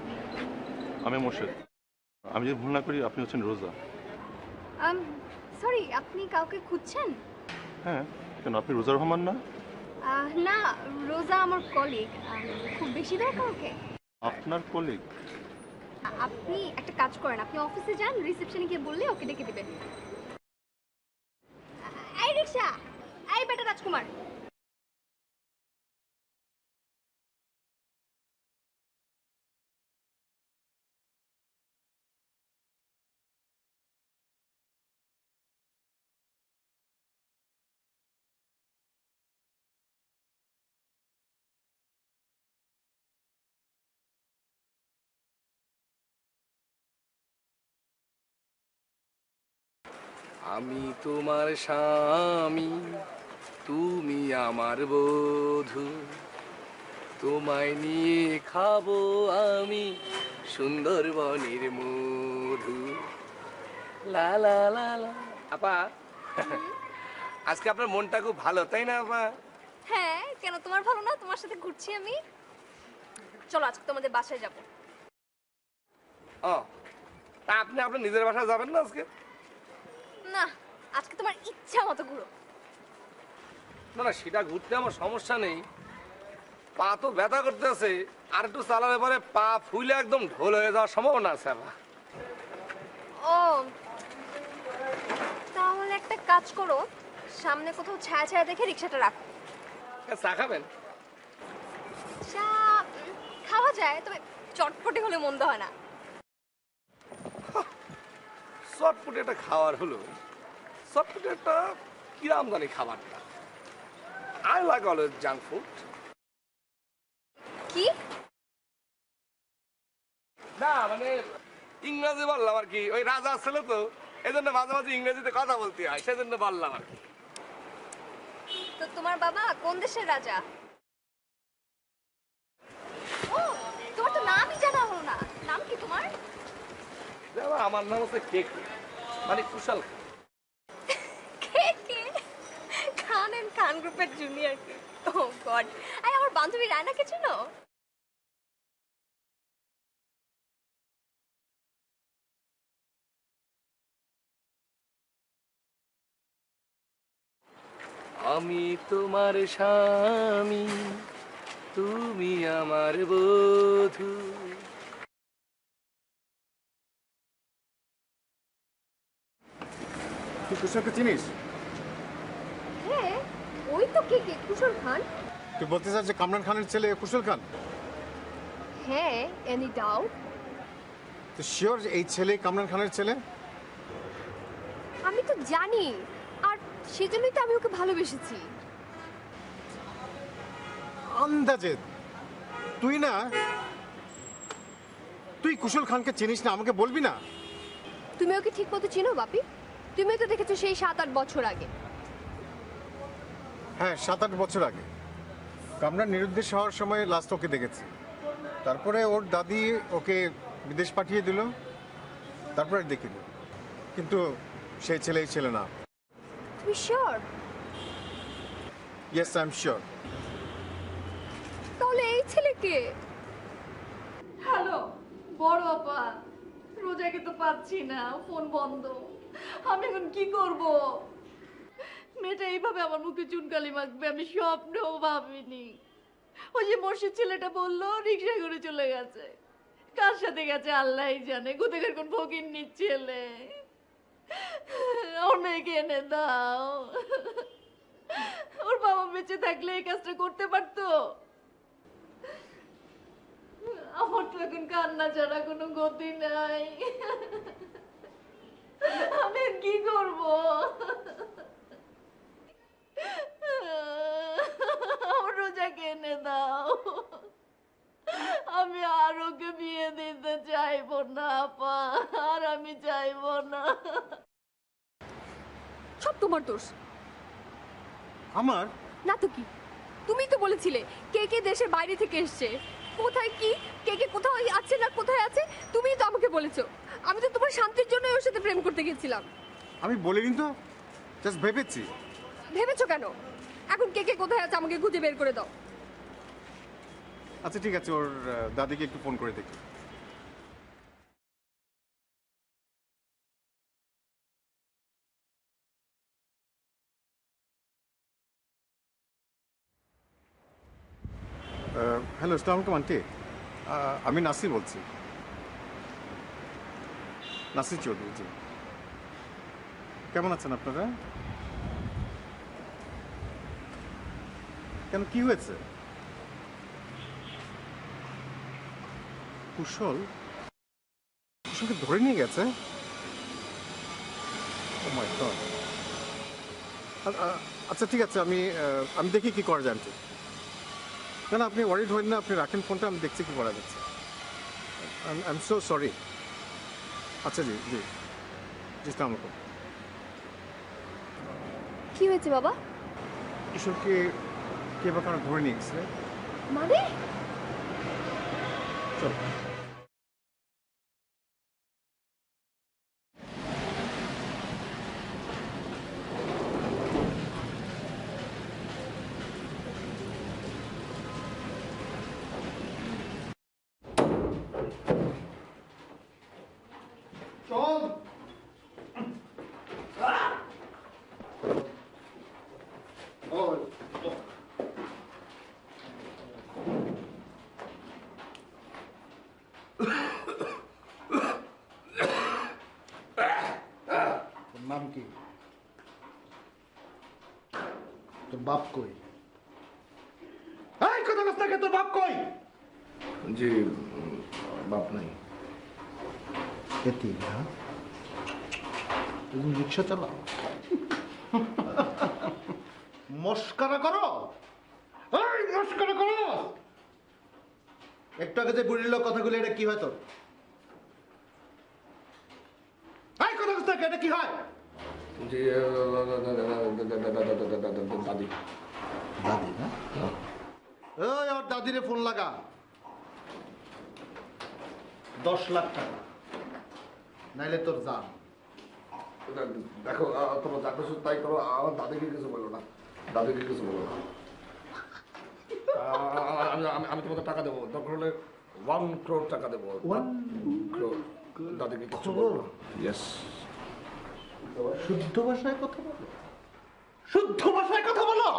আমি মোর্শেদ। আমি যদি ভুল না করি আপনি হচ্ছেন রোজা। সরি, আপনি কাউকে খুঁজছেন? হ্যাঁ, কেন আপনি রোজা রহমান না? না, রোজা আমার কলিগ। খুব বেশি দরকার ওকে? আপনার কলিগ? আপনি একটা কাজ করেন, আপনি অফিসে যান, রিসেপশনে গিয়ে বললে ওকে ডেকে দিবে। এই রিক্সা, এই বেটা রাজকুমার। আমি তোমার স্বামী, তুমি আমার বধূ, তোমায় নিয়ে খাবো আমি সুন্দরবনের মধু। লা লা লা লা। আপা, আজকে আপনার মনটা খুব ভালো, তাই না আপা? হ্যাঁ, কেন তোমার ভালো না? তোমার সাথে ঘুরছি আমি। চলো আজকে তোমাদের বাসায় যাব। ও, তা আপনি আপনার নিজের বাসায় যাবেন না আজকে? না, আজকে তোমার ইচ্ছা মতো ঘুরো। না না, সেটা ঘুরতে আমার সমস্যা নেই, পা তো ব্যথা করতেছে, আর একটু চালালে পরে পা ফুলে একদম ঢোল হয়ে যাওয়ার সম্ভাবনা আছে আপা। ও, তাহলে একটা কাজ করো, সামনে কোথাও ছায়া ছায়া দেখে রিক্সাটা রাখো। চা খাবেন? চা খাওয়া যায়, তবে চটপটে হলে মন্দ হয় না। চটপটে একটা খাবার হলো, চটপটে একটা কিরাম জানি খাবারটা। I like always junk food. কি? না মানে ইংরেজি বললাম আর কি, ওই রাজা ছিল তো, এই জন্য মাঝে মাঝে ইংরেজিতে কথা বলতে হয়, সেজন্য বললাম আর কি। তো তোমার বাবা কোন দেশের রাজা? ও, তোমার তো নামই জানা হলো না। নাম কি তোমার? আমার নাম হচ্ছে কেক, মানে কুশল। কে? খান এন্ড খান গ্রুপের জুনিয়র কে? ও গড, আই আমার বান্ধবী রায়নাকে চিনো? আমি তোমার স্বামী, তুমি আমার বধূ। তুই কুশলকে চিনিস? হ্যাঁ, ওই তো কে কুশল খান। তুই বলতে চাস যে কামরান খানের ছেলে কুশল খান? হ্যাঁ, এনি ডাউট? তো শিওর এই ছেলে কামরান খানের ছেলে? আমি তো জানি, আর সেজন্যই তো আমি ওকে ভালোবেসেছি। আন্দাজে তুই না, তুই কুশল খানকে চিনিস না, আমাকে বলবি না? তুমি ওকে ঠিক মতো চিনো বাপি? তুমি তো দেখেছো সেই 7-8 বছর আগে। হ্যাঁ, 7-8 বছর আগে কামরান নিরুদ্দেশ হওয়ার সময় লাস্ট ওকে দেখেছি। তারপরে ওর দাদি ওকে বিদেশ পাঠিয়ে দিল, তারপরে দেখিল, কিন্তু সেই ছেলেই ছেলে না। তুমি sure? Yes, I am sure. তাহলে এই ছেলে কে? হ্যালো বড় আপা, রোজাকে তো পাচ্ছি না, ফোন বন্ধ। আমি এখন কি করব? মেয়েটা এইভাবে আমার মুখে চুনকালি মাখবে আমি স্বপ্নেও ভাবিনি। ওই যে মসজিদ ছেলেটা বললো রিক্সা করে চলে গেছে, কার সাথে গেছে আল্লাহই জানে। কোথাকার কোন ফকিন্নির ছেলে। ওর মেয়েকে এনে দাও। ওর বাবা বেঁচে থাকলে এই কাজটা করতে পারতো। আমার তো এখন কান্না ছাড়া কোনো গতি নাই। আমি আর কি করব? আমার রোজাকে এনে দাও। আমি আর ওকে বিয়ে দিতে চাইবো না আপা, আর আমি চাইবো না। সব তোমার দোষ। আমার না তো কি, তুমি তো বলেছিলে কে দেশের বাইরে থেকে এসছে, কোথায় কি কে কোথায় আছে না কোথায় আছে তুমিই তো আমাকে বলেছো। আমি তো তোমার শান্তির জন্য ওর সাথে প্রেম করতে গেছিলাম। আমি বলিনি তো, জাস্ট ভেবেছি। ভেবেছো কেন? এখন কে কোথায় আছে আমাকে খুঁজে বের করে দাও। আচ্ছা ঠিক আছে, ওর দাদিকে একটু ফোন করে দেখি। হ্যালো, আসসালামু আলাইকুম আন্টি। আমি নাসির বলছি, নাসির চৌধুরী। জি, কেমন আছেন আপনারা? কেন, কি হয়েছে? কুশলকে ধরে নিয়ে গেছে? Oh my God! আচ্ছা ঠিক আছে, আমি দেখি কি করা যায়। না না, আপনি ওয়ারিড হবেন না, আপনি রাখেন ফোনটা, আমি দেখছি কি করা যাচ্ছে। I am so sorry. আচ্ছা জি জি জি, আসসালামু আলাইকুম। কি হয়েছে বাবা? কিশোরকে কে বা কারো ধরে নিয়ে গেছে। মানে চল। চল। তোর নাম কি? তোর বাপ কই? এই কথা কথা তোর বাপ কই? জি বাপ নাই। এতিম না? তুমি রিক্সা চালাও? মস্কারা করো? এই মস্কারা করো? একটু আগে যে বুড়ির লোক কথাগুলো, এটা কি হয় তোর? এই কথা কথা এটা কি হয়? জি দাদি। দাদি না? ওই ওর দাদিরে ফোন লাগা। 10 লাখ টাকা, নাইলে তোর জান। দেখো তোমার যা কিছু তাই করো, আমার দাদিকে কিছু বলো না, দাদিকে কিছু বলো না। আমি তোমাকে টাকা দেবো, দরকার হলে 1 crore টাকা দেবো। 1 crore। দাদিকে কিছু বলো না। ইয়েস। শুদ্ধ ভাষায় কথা বলো, শুদ্ধ ভাষায় কথা বলো।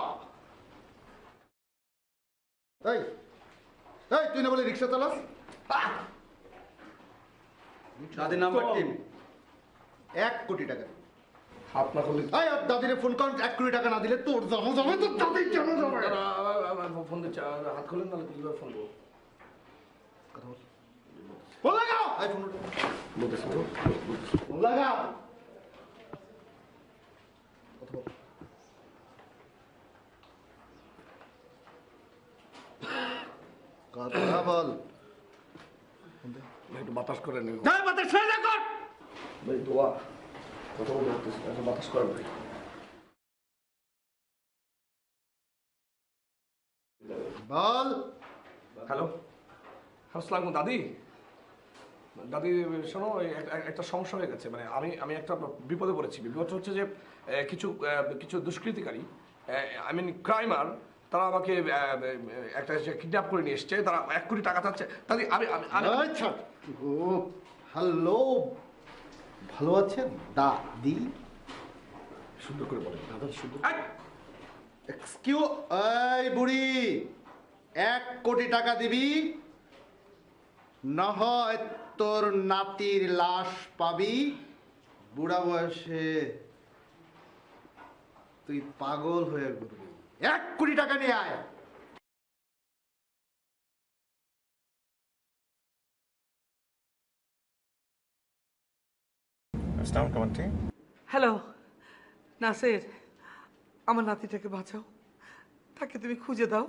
এই এই তুই না বলে রিক্সা চালাস? দাদি নাম্বার টিম 1 কোটি টাকা। হাত না করলে এই ওর দাদিরে ফোন কর, 1 কোটি টাকা না দিলে তোর জানো যাবে, তোর দাদির জানো যাবে। ফোন দিচ্ছে, হাত খোলেন নাহলে কিভাবে ফোন করবো? কথা বল। ফোন লাগাও। এই ফোন বলতেছি ফোন লাগাও। কথা বল। কথা বল। একটু বাতাস করে নিন যাই বাতাস ছেড়ে কর। ভাই, দোয়া কথা বলতে একটু বাতাস করেন ভাই। বল। হ্যালো, আসসালামু আলাইকুম দাদি। দাদি শোনো, একটা সমস্যা হয়ে গেছে। মানে আমি একটা বিপদে পড়েছি। বিপদটা হচ্ছে যে কিছু দুষ্কৃতিকারী, আই মিন ক্রাইমার, তারা আমাকে একটা কিডন্যাপ করে নিয়ে এসছে। তারা 1 কোটি টাকা চাচ্ছে। দাদি আচ্ছা, ও হ্যালো, ভালো আছেন দাদি? সুন্দর করে বলেন দাদা, সুন্দর। এক্সকিউজ, এই বুড়ি, 1 কোটি টাকা দিবি, না হয় তোর নাতির লাশ পাবি। বুড়া বয়সে তুই পাগল হয়ে ঘুরবি। 1 কোটি টাকা নিয়ে আয়। হ্যালো নাসির, আমার নাতিটাকে বাঁচাও, তাকে তুমি খুঁজে দাও।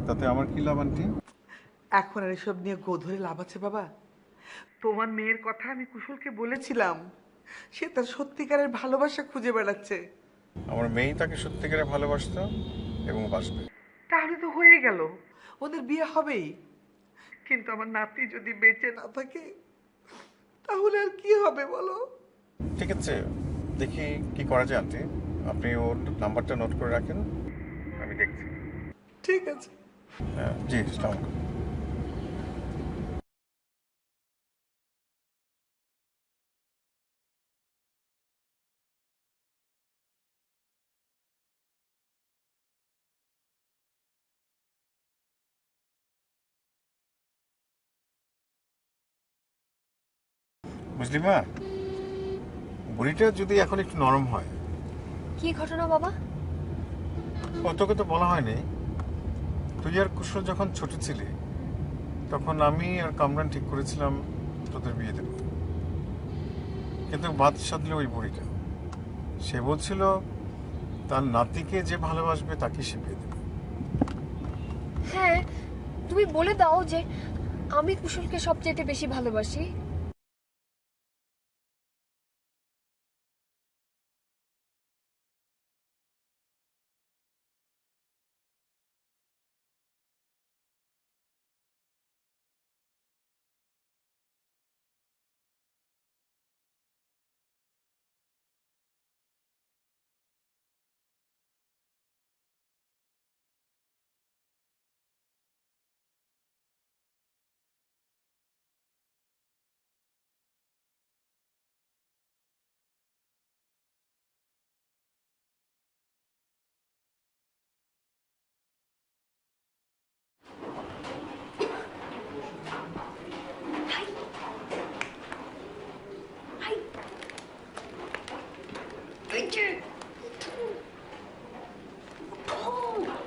তাতে আমার কি লাভ আন্টি? এখন আর এসব নিয়ে গোধরে লাভ আছে বাবা? তোমার মেয়ের কথা আমি কুশলকে বলেছিলাম, সে তার সত্যিকারের ভালোবাসা খুঁজে বেড়াচ্ছে। আমার মেয়ে তাকে সত্যিকারে ভালোবাসতো এবং বাসবে। তাহলে তো হয়ে গেল, ওদের বিয়ে হবেই। কিন্তু আমার নাতি যদি বেঁচে না থাকে তাহলে আর কি হবে বলো? ঠিক আছে, দেখি কি করা যায় আন্টি। আপনি ওর নাম্বারটা নোট করে রাখেন, আমি দেখছি। ঠিক আছে। হ্যাঁ জি, আসসালামু আলাইকুম। বুঝলি মা, বুড়িটা যদি এখন একটু নরম হয়। কি ঘটনা বাবা? ও তোকে তো বলা হয়নি, তুই আর কুশল যখন ছোট ছিলি তখন আমি আর কামরান ঠিক করেছিলাম তোদের বিয়ে দেব। কিন্তু বাদ সাধলে ওই বুড়িটা, সে বলছিল তার নাতিকে যে ভালোবাসবে তাকে সে বিয়ে দেবে। হ্যাঁ, তুমি বলে দাও যে আমি কুশলকে সবচেয়ে বেশি ভালোবাসি। নিচে।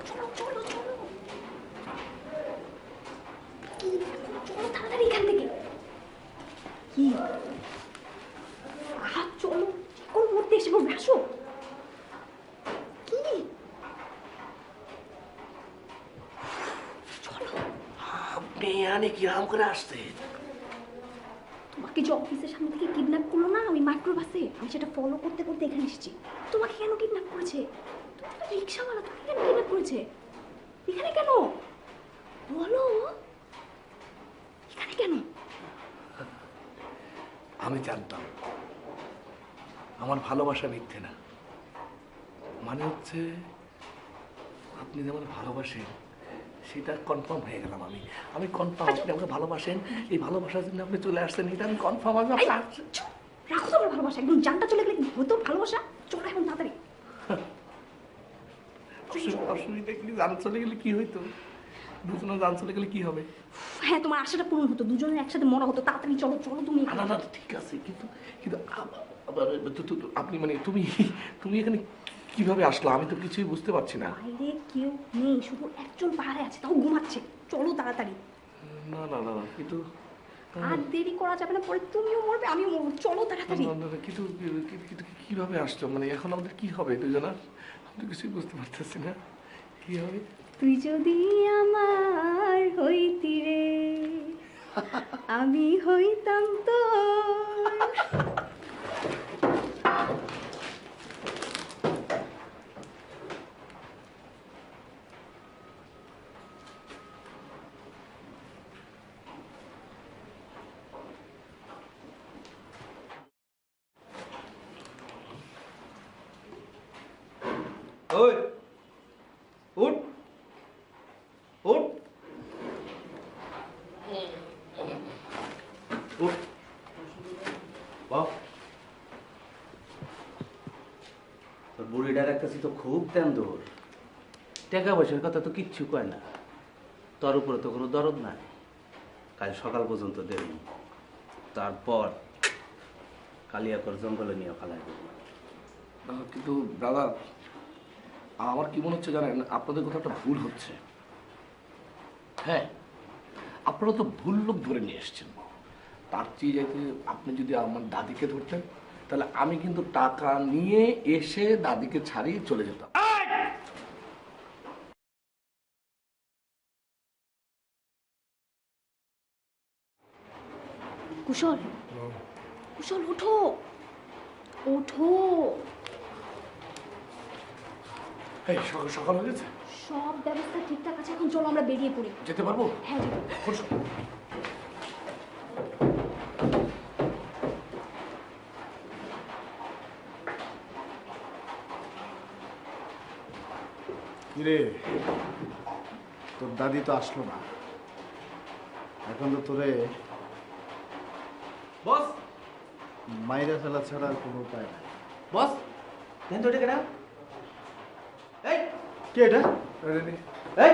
চলো চলো চলো, কি দেখো, চলো তাড়াতাড়ি এখান থেকে। কি চলো, কোন মুহূর্তে এসে পড়বে, আসো। কি চলো। আপনি এখানে কিরাম করে আসতে? তোমাকে যে অফিসের সামনে থেকে কিডন্যাপ করলো না আমি মাইক্রোবাসে, আমি সেটা ফলো করতে করতে এখানে এসেছি। তোমাকে কেন কিডন্যাপ করেছে? তুমি তো রিক্সাওয়ালা, তোমাকে কেন কিডন্যাপ করেছে? এখানে কেন বলো, এখানে কেন? আমি জানতাম আমার ভালোবাসা মিথ্যে না। মানে হচ্ছে আপনি যেমন ভালোবাসেন সেটা কনফার্ম হয়ে গেলাম। আমি কনফার্ম আপনি আমাকে ভালোবাসেন, এই ভালোবাসার জন্য আপনি চলে আসছেন, এটা আমি কনফার্ম। আমি রাখো তোমার ভালোবাসা, একদম জানটা চলে গেলে হতো ভালোবাসা। চলো এখন তাড়াতাড়ি। অসুবিধা কি, জান চলে গেলে কি হইতো? দুজনের জান চলে গেলে কি হবে? হ্যাঁ, তোমার আশাটা পূরণ হতো, দুজনের একসাথে মরা হতো। তাড়াতাড়ি চলো চলো তুমি। না না ঠিক আছে, কিন্তু কিন্তু আপনি মানে তুমি এখানে কিভাবে আসলো? আমি তো কিছুই বুঝতে পারছি না। বাইরে কেউ নেই, শুধু একজন পাহাড়ে আছে, তাও ঘুমাচ্ছে। চলো তাড়াতাড়ি। না না না কিন্তু আর দেরি করা যাবে না, পরে তুমিও মরবে আমিও মরবো। চলো তাড়াতাড়ি। কিন্তু কিন্তু কিভাবে আসলো? মানে এখন আমাদের কি হবে দুজনা? আমি তো কিছুই বুঝতে পারতেছি না কি হবে। তুই যদি আমার হইতি রে, আমি হইতাম তো। ওই উঠ উঠ উঠ, বাহ। তোর বুড়িটার কাছে তো খুব তেন দৌড়, টাকা পয়সার কথা তো কিচ্ছু কয় না, তোর উপরে তো কোনো দরদ নাই। কাল সকাল পর্যন্ত দেরি, তারপর কালিয়াকর জঙ্গলে নিয়ে ফেলাই দেব। কিন্তু দাদা আমার কি মনে হচ্ছে জানেন, আপনাদের কোথাও একটা ভুল হচ্ছে। হ্যাঁ, আপনারা তো ভুল লোক ধরে নিয়ে এসছেন। তার চেয়ে যাইতে আপনি যদি আমার দাদিকে ধরতেন, তাহলে আমি কিন্তু টাকা নিয়ে এসে দাদিকে ছাড়িয়ে চলে যেতাম। কুশল, কুশল ওঠো ওঠো। এই সকাল সকাল হয়ে গেছে, সব ব্যবস্থা ঠিকঠাক আছে, এখন চলো আমরা বেরিয়ে পড়ি। যেতে পারবো? হ্যাঁ কিরে, তোর দাদি তো আসলো না, এখন তো তোরে বস মাইরা ফেলা ছাড়া আর কোনো উপায় নাই। বস দেন তো এটা। এই কে এটা? এই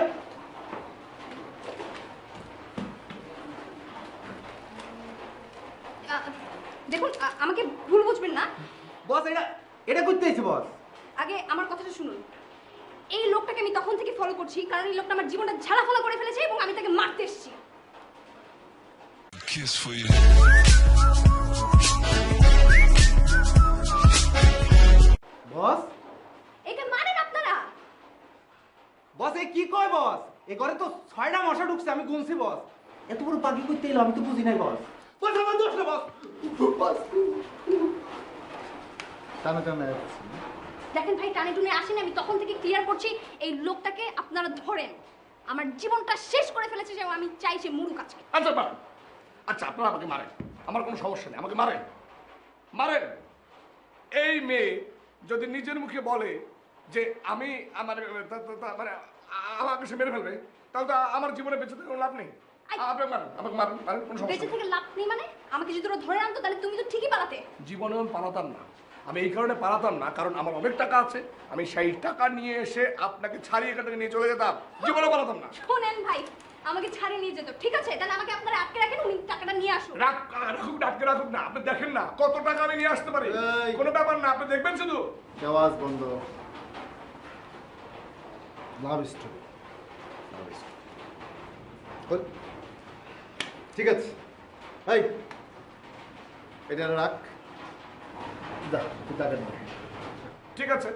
দেখুন, আমাকে ভুল বুঝবেন না বস, এটা করতে এসেছি বস। আগে আমার কথাটা শুনুন। এই লোকটাকে আমি তখন থেকে ফলো করছি, কারণ এই লোকটা আমার জীবনটা ঝালাফালা করে ফেলেছে এবং আমি তাকে মারতে এসেছি। বস একে মারেন আপনারা। বস এ কি কয় বস? এ ঘরে তো 6টা মশা ঢুকছে, আমি গুনছি বস। এত বড় পাখি করতে এলো, আমি তো বুঝি নাই বস। বস আমার দোষ না বস। বস টানা টানা যাচ্ছে। দেখেন ভাই, টানে টুনে আসেন, আমি তখন থেকে ক্লিয়ার করছি এই লোকটাকে আপনারা ধরেন। আমার জীবনটা শেষ করে ফেলেছে যে আমি চাই সে মরুক আজকে। আচ্ছা বাবা, আচ্ছা আপনারা আমাকে মারেন, আমার কোনো সমস্যা নেই, আমাকে মারেন মারেন। এই মেয়ে যদি নিজের মুখে বলে যে আমি আমার মানে আমাকে সে মেরে ফেলবে, তাহলে তো আমার জীবনে বেঁচে থাকার কোনো লাভ নেই। আপনি মারেন, আমাকে মারেন মারেন, কোনো সমস্যা বেঁচে নেই। থেকে লাভ নেই মানে? আমাকে যদি ওরা ধরে আনতো তাহলে তুমি তো ঠিকই পালাতে। জীবনে আমি পালাতাম না। আমি এই কারণে পালাতাম না কারণ আমার অনেক টাকা আছে, আমি সেই টাকা নিয়ে এসে আপনাকে ছাড়িয়ে এখান থেকে নিয়ে চলে যেতাম, জীবনে পালাতাম না। শোনেন ভাই, আমাকে ছাড়ে নিয়ে যেত, ঠিক আছে? তাহলে আমাকে আপনারা আটকে রাখেন, উনি টাকাটা নিয়ে আসুন। রাখুক আটকে রাখুক না, আপনি দেখেন না কত টাকা আমি নিয়ে আসতে পারি। কোনো ব্যাপার না, আপনি দেখবেন শুধু। আওয়াজ বন্ধ। Love story. ঠিক আছে, এই এটা রাখ, যা তুই টাকা নিয়ে। ঠিক আছে,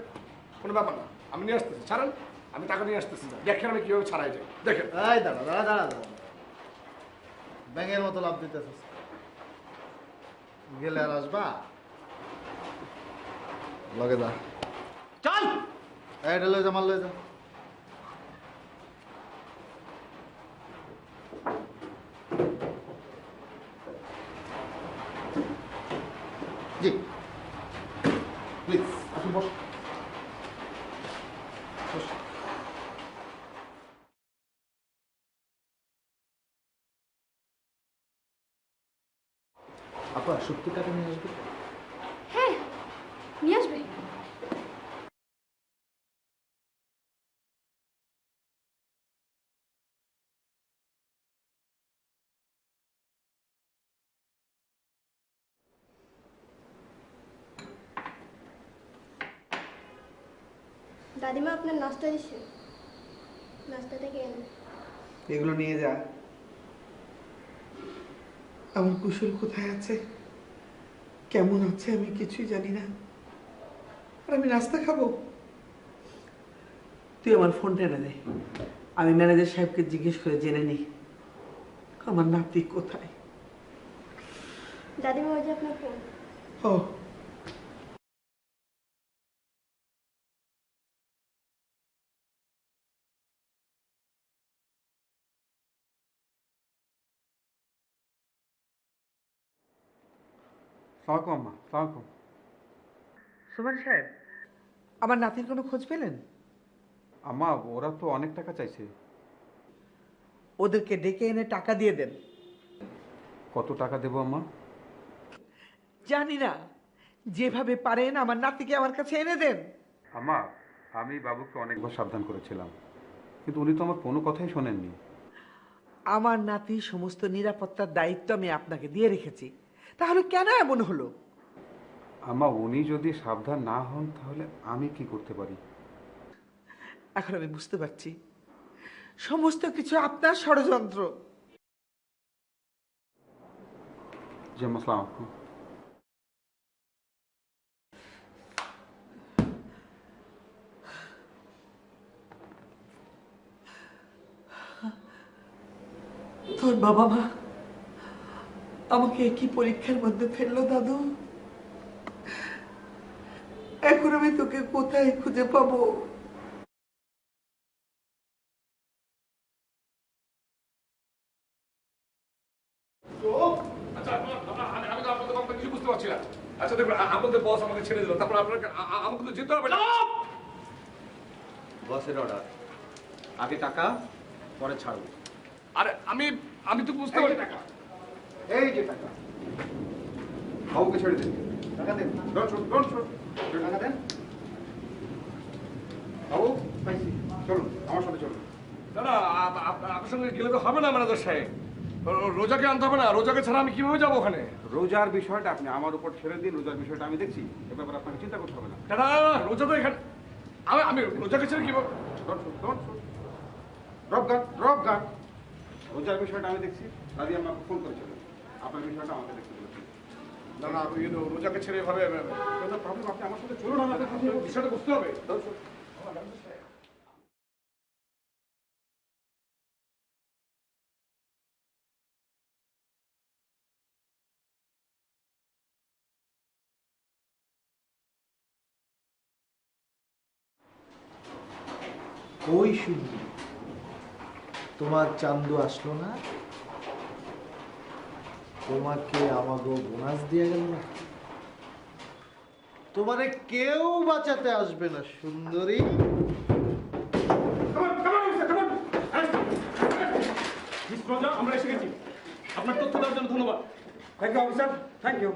কোনো ব্যাপার না, আমি নিয়ে আসতেছি, ছাড়েন, আমি টাকা নিয়ে আসতেছি। দেখেন আমি কিভাবে ছাড়াই যাই, দেখেন। এই দাঁড়া দাঁড়া দাঁড়া দাঁড়া, ব্যাঙের মতো লাভ দিতেছিস, গেলে আর আসবা? লগে যা, চল। এটা লয়ে যা, মাল লয়ে যা। জি প্লিজ আসুন, বস। আপা সত্যি টাকা নিয়ে আসবে? হ্যাঁ, নিয়ে আসবে। দাদিমা আপনার নাস্তা দিচ্ছে, নাস্তা থেকে এনে। এগুলো নিয়ে যা। আমার কুশল কোথায় আছে, কেমন আছে আমি কিছুই জানি না, আর আমি নাস্তা খাবো? তুই আমার ফোনটা এনে দে, আমি ম্যানেজার সাহেবকে জিজ্ঞেস করে জেনে নিই আমার নাতি কোথায়। দাদিমা ওই যে আপনার ফোন। ও সালামালাইকুম আম্মা। সালামালাইকুম। সুমন সাহেব, আমার নাতির কোনো খোঁজ পেলেন? আম্মা ওরা তো অনেক টাকা চাইছে। ওদেরকে ডেকে এনে টাকা দিয়ে দেন। কত টাকা দেবো আম্মা? জানি না, যেভাবে পারেন আমার নাতিকে আমার কাছে এনে দেন। আম্মা আমি বাবুকে অনেকবার সাবধান করেছিলাম, কিন্তু উনি তো আমার কোনো কথাই শোনেননি। আমার নাতির সমস্ত নিরাপত্তার দায়িত্ব আমি আপনাকে দিয়ে রেখেছি, তাহলে কেন এমন হলো? আম্মা উনি যদি সাবধান না হন তাহলে আমি কি করতে পারি? এখন আমি বুঝতে পারছি সমস্ত কিছু আপনার ষড়যন্ত্র। জি আম্মা, আসসালামু আলাইকুম। তোর বাবা মা আমাকে একই পরীক্ষার মধ্যে ফেললো দাদু। এখন আমি তোকে কোথায় খুঁজে পাবো? আচ্ছা, আমি তো আপনাদের কথা কিছু বুঝতে পারছি না। আচ্ছা দেখুন, আপনাদের বস আমাকে ছেড়ে দিল, তারপর আপনাকে আমাকে তো যেতে হবে। বসের অর্ডার, আগে টাকা পরে ছাড়বো। আরে আমি তো বুঝতে পারি টাকা। এই যে টাকা, বাবুকে ছেড়ে দিন। টাকা দেন, টাকা দেন। বাবু চলুন আমার সাথে চলুন। দাদা আপনার সঙ্গে গেলে তো হবে না ম্যানেজার সাহেব, রোজাকে আনতে হবে না, রোজাকে ছাড়া আমি কিভাবে যাবো ওখানে? রোজার বিষয়টা আপনি আমার উপর ছেড়ে দিন, রোজার বিষয়টা আমি দেখছি, এ ব্যাপারে আপনাকে চিন্তা করতে হবে না। দাদা রোজা তো এখানে, আমি রোজাকে ছেড়ে কিভাবে? ড্রপ গান, রোজার বিষয়টা আমি দেখছি। দাদি আমাকে ফোন করেছিলেন, আপনার বিষয়টা আমাকে দেখতে বলেছেন। দাদা রোজাকে ছেড়ে এভাবে প্রবলেম, আপনি আমার সাথে চলুন, আমাকে বিষয়টা বুঝতে হবে। কই শুনবি, তোমার চান্দু আসলো না? তোমাকে আমাকে বোনাস দিয়ে গেল না? তোমারে কেউ বাঁচাতে আসবে না সুন্দরী। আমরা এসে গেছি, আপনার তথ্য দেওয়ার জন্য ধন্যবাদ। Thank you officer, thank you.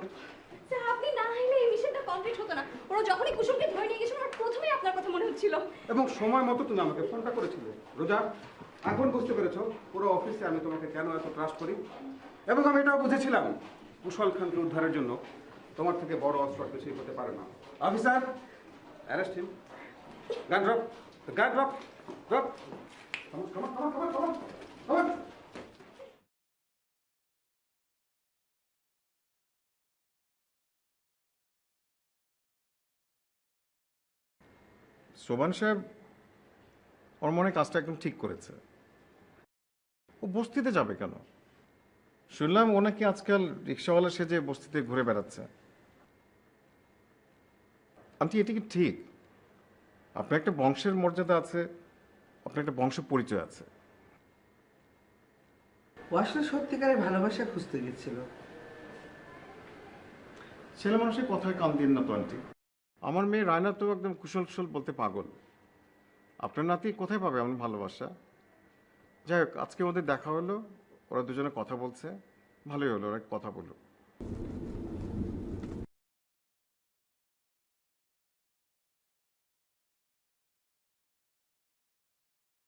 Sir আপনি না হলে এই মিশনটা কমপ্লিট হতো না। ওরা যখনই কুশলকে ধরে নিয়ে গেছিল আমার প্রথমেই আপনার কথা মনে হচ্ছিল। এবং সময় মতো তুমি আমাকে ফোনটা করেছিলে। রোজা এখন বুঝতে পেরেছো পুরো অফিসে আমি তোমাকে কেন এত ট্রাস্ট করি, এবং আমি এটাও বুঝেছিলাম কুশল খানকে উদ্ধারের জন্য তোমার থেকে বড় অস্ত্র আর কিছুই হতে পারে না। Officer, arrest him. গান ড্রপ, গান drop, drop. Come on, come on, come on, come on, come on, come on. সোবান সাহেব ওর মনে কাজটা একদম ঠিক করেছে। ও বস্তিতে যাবে কেন? শুনলাম ও নাকি আজকাল রিক্সাওয়ালা সেজে বস্তিতে ঘুরে বেড়াচ্ছে। আন্টি, এটা কি ঠিক? আপনার একটা বংশের মর্যাদা আছে, আপনার একটা বংশ পরিচয় আছে। ও আসলে সত্যিকারের ভালোবাসা খুঁজতে গেছিল। ছেলে মানুষের কথায় কান দিন না তো আন্টি। আমার মেয়ে রায়না তো একদম কুশল কুশল বলতে পাগল। আপনার নাতি কোথায় পাবে এমন ভালোবাসা? যাই হোক, আজকে ওদের দেখা হলো, ওরা দুজনে কথা বলছে, ভালোই হলো, ওরা কথা বললো।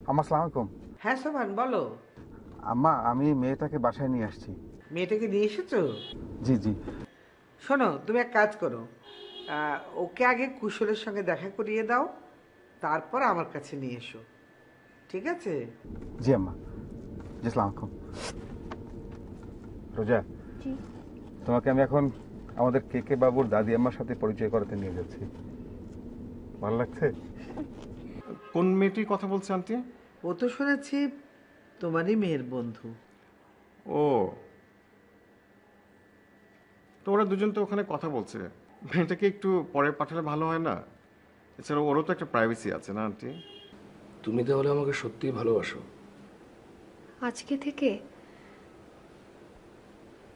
আম্মা আসসালামু আলাইকুম। হ্যাঁ সোমান, বলো। আম্মা, আমি মেয়েটাকে বাসায় নিয়ে আসছি। মেয়েটাকে নিয়ে এসেছো? জি জি। শোনো, তুমি এক কাজ করো, ওকে আগে কুশলের সঙ্গে দেখা করিয়ে দাও, তারপর আমার কাছে নিয়ে এসো, ঠিক আছে? জি আম্মা। জি আসসালামু আলাইকুম। রোজা, তোমাকে আমি এখন আমাদের কেকে বাবুর দাদি আম্মার সাথে পরিচয় করাতে নিয়ে যাচ্ছি। ভালো লাগছে? কোন মেয়েটির কথা বলছে আন্টি? ও তো শুনেছি তোমারই মেয়ের বন্ধু। ও, তো ওরা দুজন তো ওখানে কথা বলছে। মেয়েটাকে একটু পরে পাঠালে ভালো হয় না? এছাড়া ওরও তো একটা প্রাইভেসি আছে না আন্টি? তুমি তাহলে আমাকে সত্যিই ভালোবাসো? আজকে থেকে?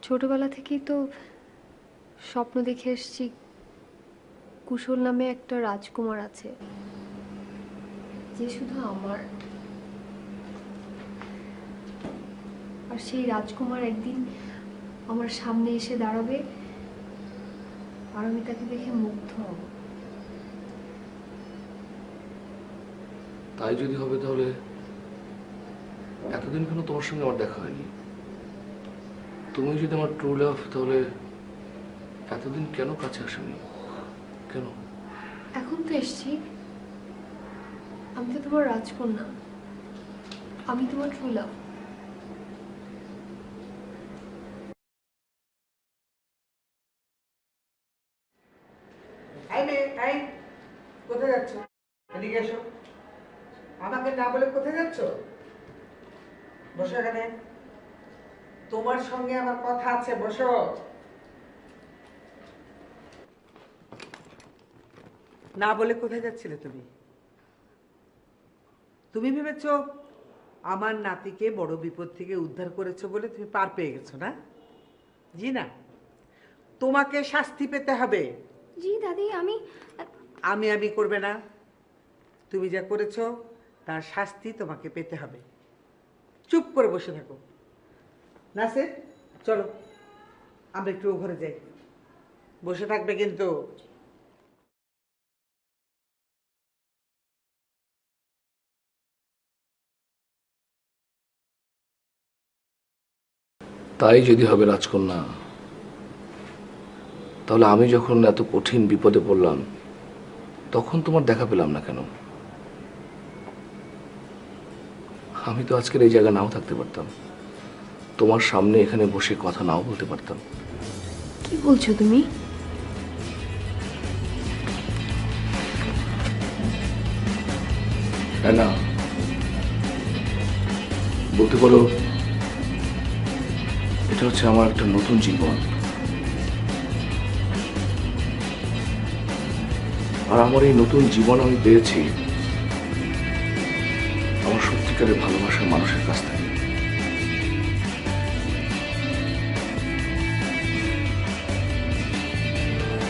ছোটবেলা থেকেই তো স্বপ্ন দেখে এসেছি কুশল নামে একটা রাজকুমার আছে, যে শুধু আমার। আর সেই রাজকুমার একদিন আমার সামনে এসে দাঁড়াবে, আর আমি তাকে দেখে মুগ্ধ হব। তাই যদি হবে তাহলে এতদিন কেন তোমার সঙ্গে আমার দেখা হয়নি? তুমি যদি আমার ট্রু লাভ, তাহলে এতদিন কেন কাছে আসেনি? কেন? এখন তো এসছি। আমি তো তোমার রাজকন্যা, আমি তোমার ট্রু লাভ। কোথায় যাচ্ছ? এদিকে এসো। আমাকে না বলে কোথায় যাচ্ছ? বসো এখানে, তোমার সঙ্গে আমার কথা আছে, বসো। না বলে কোথায় যাচ্ছিলে তুমি? তুমি ভেবেছো আমার নাতিকে বড় বিপদ থেকে উদ্ধার করেছো বলে তুমি পার পেয়ে গেছো, না? জি না, তোমাকে শাস্তি পেতে হবে। জি দাদি, আমি আমি করবে না। তুমি যা করেছো তার শাস্তি তোমাকে পেতে হবে। চুপ করে বসে থাকো। নাসির, চলো আমরা একটু ঘরে যাই। বসে থাকবে কিন্তু। তাই যদি হবে রাজকন্যা, তাহলে আমি যখন এত কঠিন বিপদে পড়লাম তখন তোমার দেখা পেলাম না কেন? আমি তো আজকের এই জায়গায় নাও থাকতে পারতাম, তোমার সামনে এখানে বসে কথা নাও বলতে পারতাম। কি বলছো তুমি? না, বলতে পারো এটা হচ্ছে আমার একটা নতুন জীবন। আর আমার এই নতুন জীবন আমি পেয়েছি আমার সত্যিকারের ভালোবাসার মানুষের কাছ থেকে।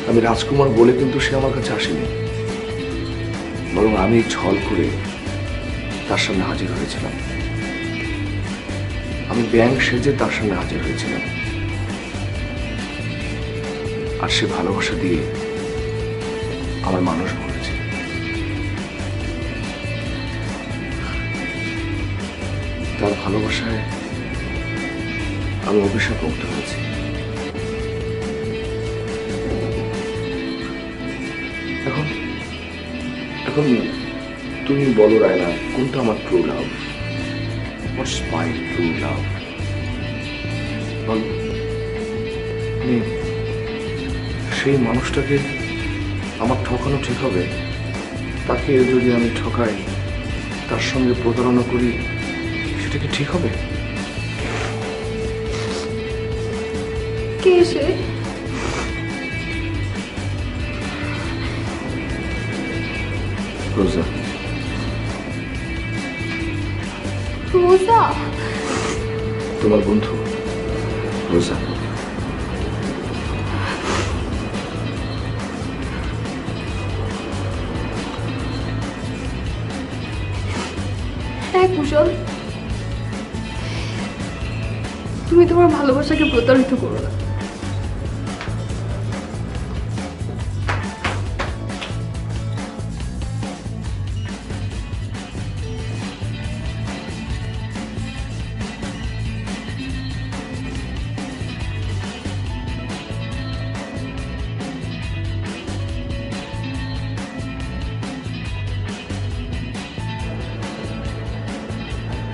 আমি রাজকুমার বলে কিন্তু সে আমার কাছে আসেনি, বরং আমি ছল করে তার সামনে হাজির হয়েছিলাম। আমি ব্যাংক সেজে তার সামনে হাজির হয়েছিলাম, আর সে ভালোবাসা দিয়ে আমার মানুষ বলেছে। ভালোবাসায় আমি অভিশাপমুক্ত হয়েছি। এখন এখন তুমি বলো রায়না, কোনটা আমার ট্রু লাভ? হোয়াটস মাই ট্রু লাভ? বলো। সেই মানুষটাকে আমার ঠকানো ঠিক হবে? তাকে যদি আমি ঠকাই, তার সঙ্গে প্রতারণা করি, সেটা কি ঠিক হবে? কে সে? রোজা। রোজা? তোমার বন্ধু রোজা। হ্যাঁ কুশল, তুমি তোমার ভালোবাসাকে প্রতারিত করো না।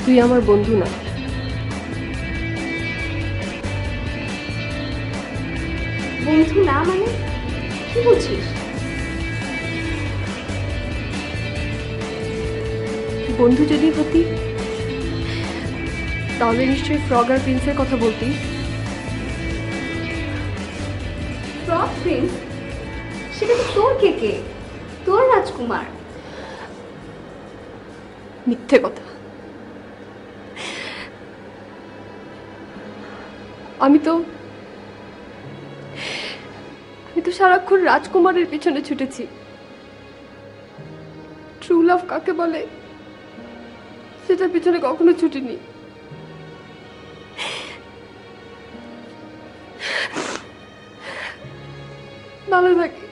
তুই আমার বন্ধু না। বন্ধু না মানে কি বলছিস? বন্ধু যদি হতি তাহলে নিশ্চয়ই ফ্রগ আর প্রিন্সের কথা বলতি। Frog Prince? সেটা তো তোর কে, তোর রাজকুমার। মিথ্যে কথা। আমি তো সারাক্ষণ রাজকুমারের পিছনে ছুটেছি। ট্রু লাভ কাকে বলে সেটার পিছনে কখনো ছুটিনি। ভালো থাকিস।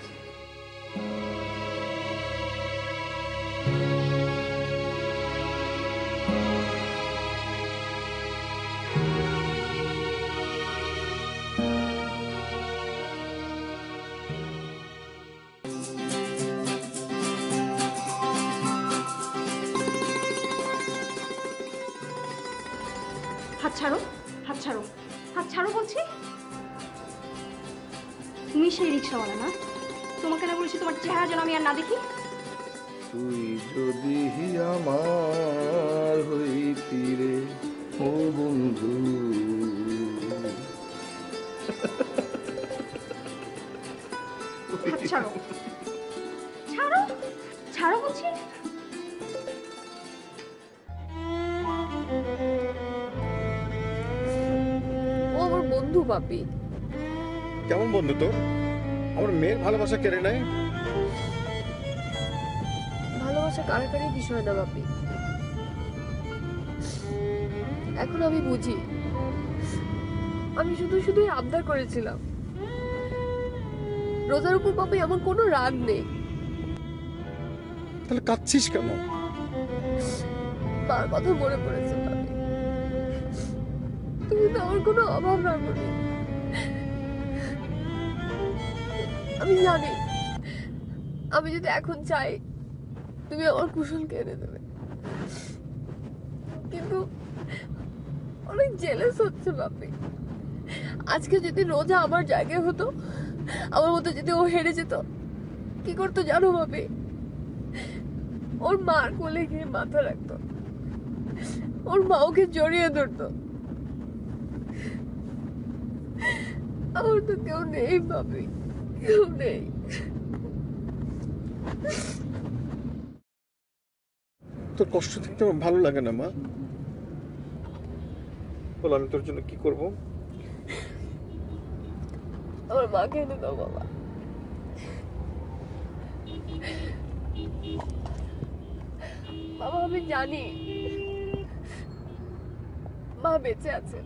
হাত ছাড়ো, হাত ছাড়ো, হাত ছাড়ো বলছি। তুমি সেই রিক্সাওয়ালা না? তোমাকে না বলেছি তোমার চেহারা যেন আমি আর না দেখি। তুই যদি আমার হইতি রে ও বন্ধু। হাত ছাড়ো, ছাড়ো, ছাড়ো বলছি। ও আমার বন্ধু বাপি। কেমন বন্ধু তোর? আমার মেয়ের ভালোবাসা কেড়ে নেয়। ভালোবাসা কারাকারি বিষয় না বাপি। এখন আমি বুঝি আমি শুধুই আবদার করেছিলাম। রোজার উপর বাপি আমার কোনো রাগ নেই। তাহলে কাঁদছিস কেন? মার কথা মনে পড়েছে বাপি। তুমি তো আমার কোনো অভাব রাখোনি। আমি জানি আমি যদি এখন চাই তুমি আমার কুশলকে এনে দেবে, কিন্তু অনেক জেলাস হচ্ছে বাপি। আজকে যদি রোজা আমার জায়গায় হতো, আমার মতো যদি ও হেরে যেত, কি করতো জানো বাপি? ওর মার কোলে গিয়ে মাথা রাখতো, ওর মা ওকে জড়িয়ে ধরতো। আমার তো কেউ নেই বাপি, কেউ নেই। তোর কষ্ট দেখতে আমার ভালো লাগে না মা। বল আমি তোর জন্য কি করব? আমার মাকে এনে দাও বাবা। বাবা আমি জানি মা বেঁচে আছে।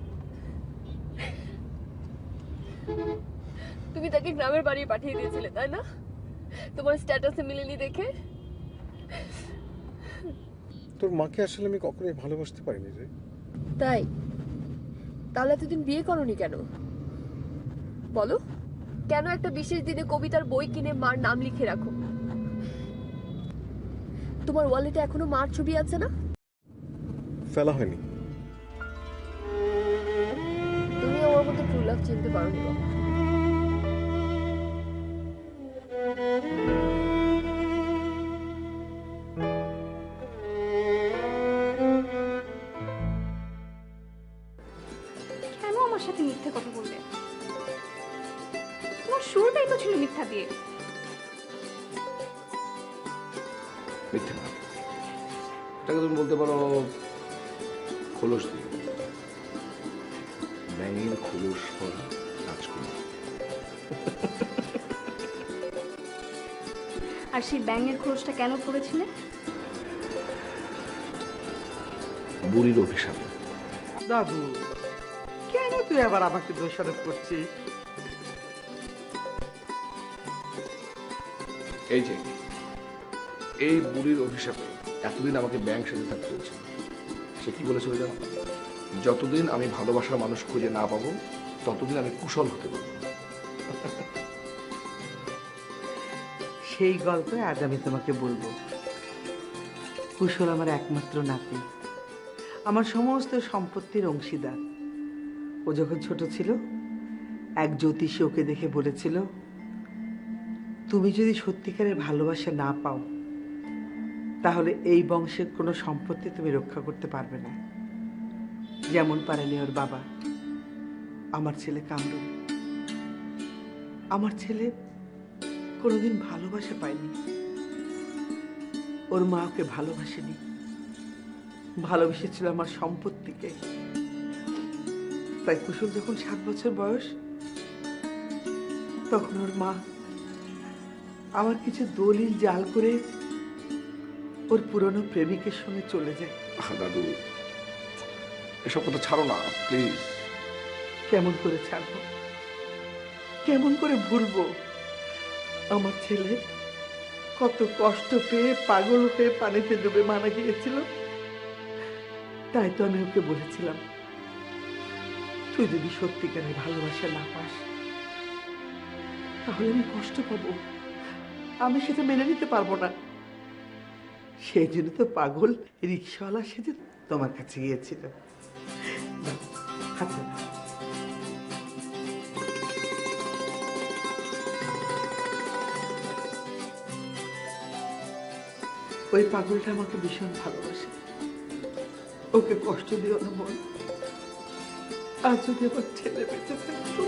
তুমি তাকে গ্রামের বাড়ি পাঠিয়ে দিয়েছিলে তাই না? তোমার স্ট্যাটাসে মিলেনি দেখে। তোর মাকে আসলে আমি কখনোই ভালোবাসতে পারিনি রে। তাই? তাহলে এতদিন বিয়ে করনি কেন বলো? কেন একটা বিশেষ দিনে কবিতার বই কিনে মার নাম লিখে রাখো? তোমার ওয়ালেটে এখনো মার ছবি আছে না? ফেলা হয়নি। তুমি আমার মতো ট্রু লাভ চিনতে পারোনি। কেন আমার সাথে মিথ্যে কথা বললে? তোমার শুরুটাই তো ছিল মিথ্যা দিয়ে। মিথ্যে না, এটাকে তুমি বলতে পারো খোলস দিয়ে। ব্যাঙের খোলস পরা রাজকুমার। আর সেই ব্যাঙের খোলসটা কেন পড়েছিলে? বুড়ির অভিশাপে। দাদু, কেন তুই আবার আমাকে দোষারোপ করছিস? এই যে এই বুড়ির অভিশাপে এতদিন আমাকে ব্যাংক সাথে থাকতে হয়েছিল। সে কি বলেছিল জানো? যতদিন আমি ভালোবাসার মানুষ খুঁজে না পাবো ততদিন আমি কুশল হতে পারবো। সেই গল্পে আজ আমি তোমাকে বলবো। কুশল আমার একমাত্র নাতি, আমার সমস্ত সম্পত্তির অংশীদার। ও যখন ছোট ছিল, এক জ্যোতিষী ওকে দেখে বলেছিল, তুমি যদি সত্যিকারের ভালোবাসা না পাও তাহলে এই বংশের কোনো সম্পত্তি তুমি রক্ষা করতে পারবে না। যেমন পারেনি ওর বাবা, আমার ছেলে কামরুল। আমার ছেলে কোনোদিন ভালোবাসা পায়নি, ওর মা ওকে ভালোবাসেনি, ভালোবেসেছিল আমার সম্পত্তিকে। তাই কুশল যখন 7 বছর বয়স, তখন ওর মা আমার কিছু দলিল জাল করে ওর পুরনো প্রেমিকের সঙ্গে চলে যায়। দাদু, এসব কথা ছাড়ো না প্লিজ। কেমন করে ছাড়বো, কেমন করে ভুলবো? আমার ছেলে কত কষ্ট পেয়ে পাগল হয়ে পানিতে ডুবে মারা গিয়েছিল। তাই তো আমি ওকে বলেছিলাম, তুই যদি সত্যিকারের ভালোবাসা না পাস তাহলে আমি কষ্ট পাবো, আমি সেটা মেনে নিতে পারবো না। সেই জন্য তো পাগল রিক্সাওয়ালা সেজে তোমার কাছে গিয়েছিল। হাতে নাও। ওই পাগলটা আমাকে ভীষণ ভালোবাসে, ওকে কষ্ট দিও না বোন। আর যদি আমার ছেলে বেঁচে থাকতো।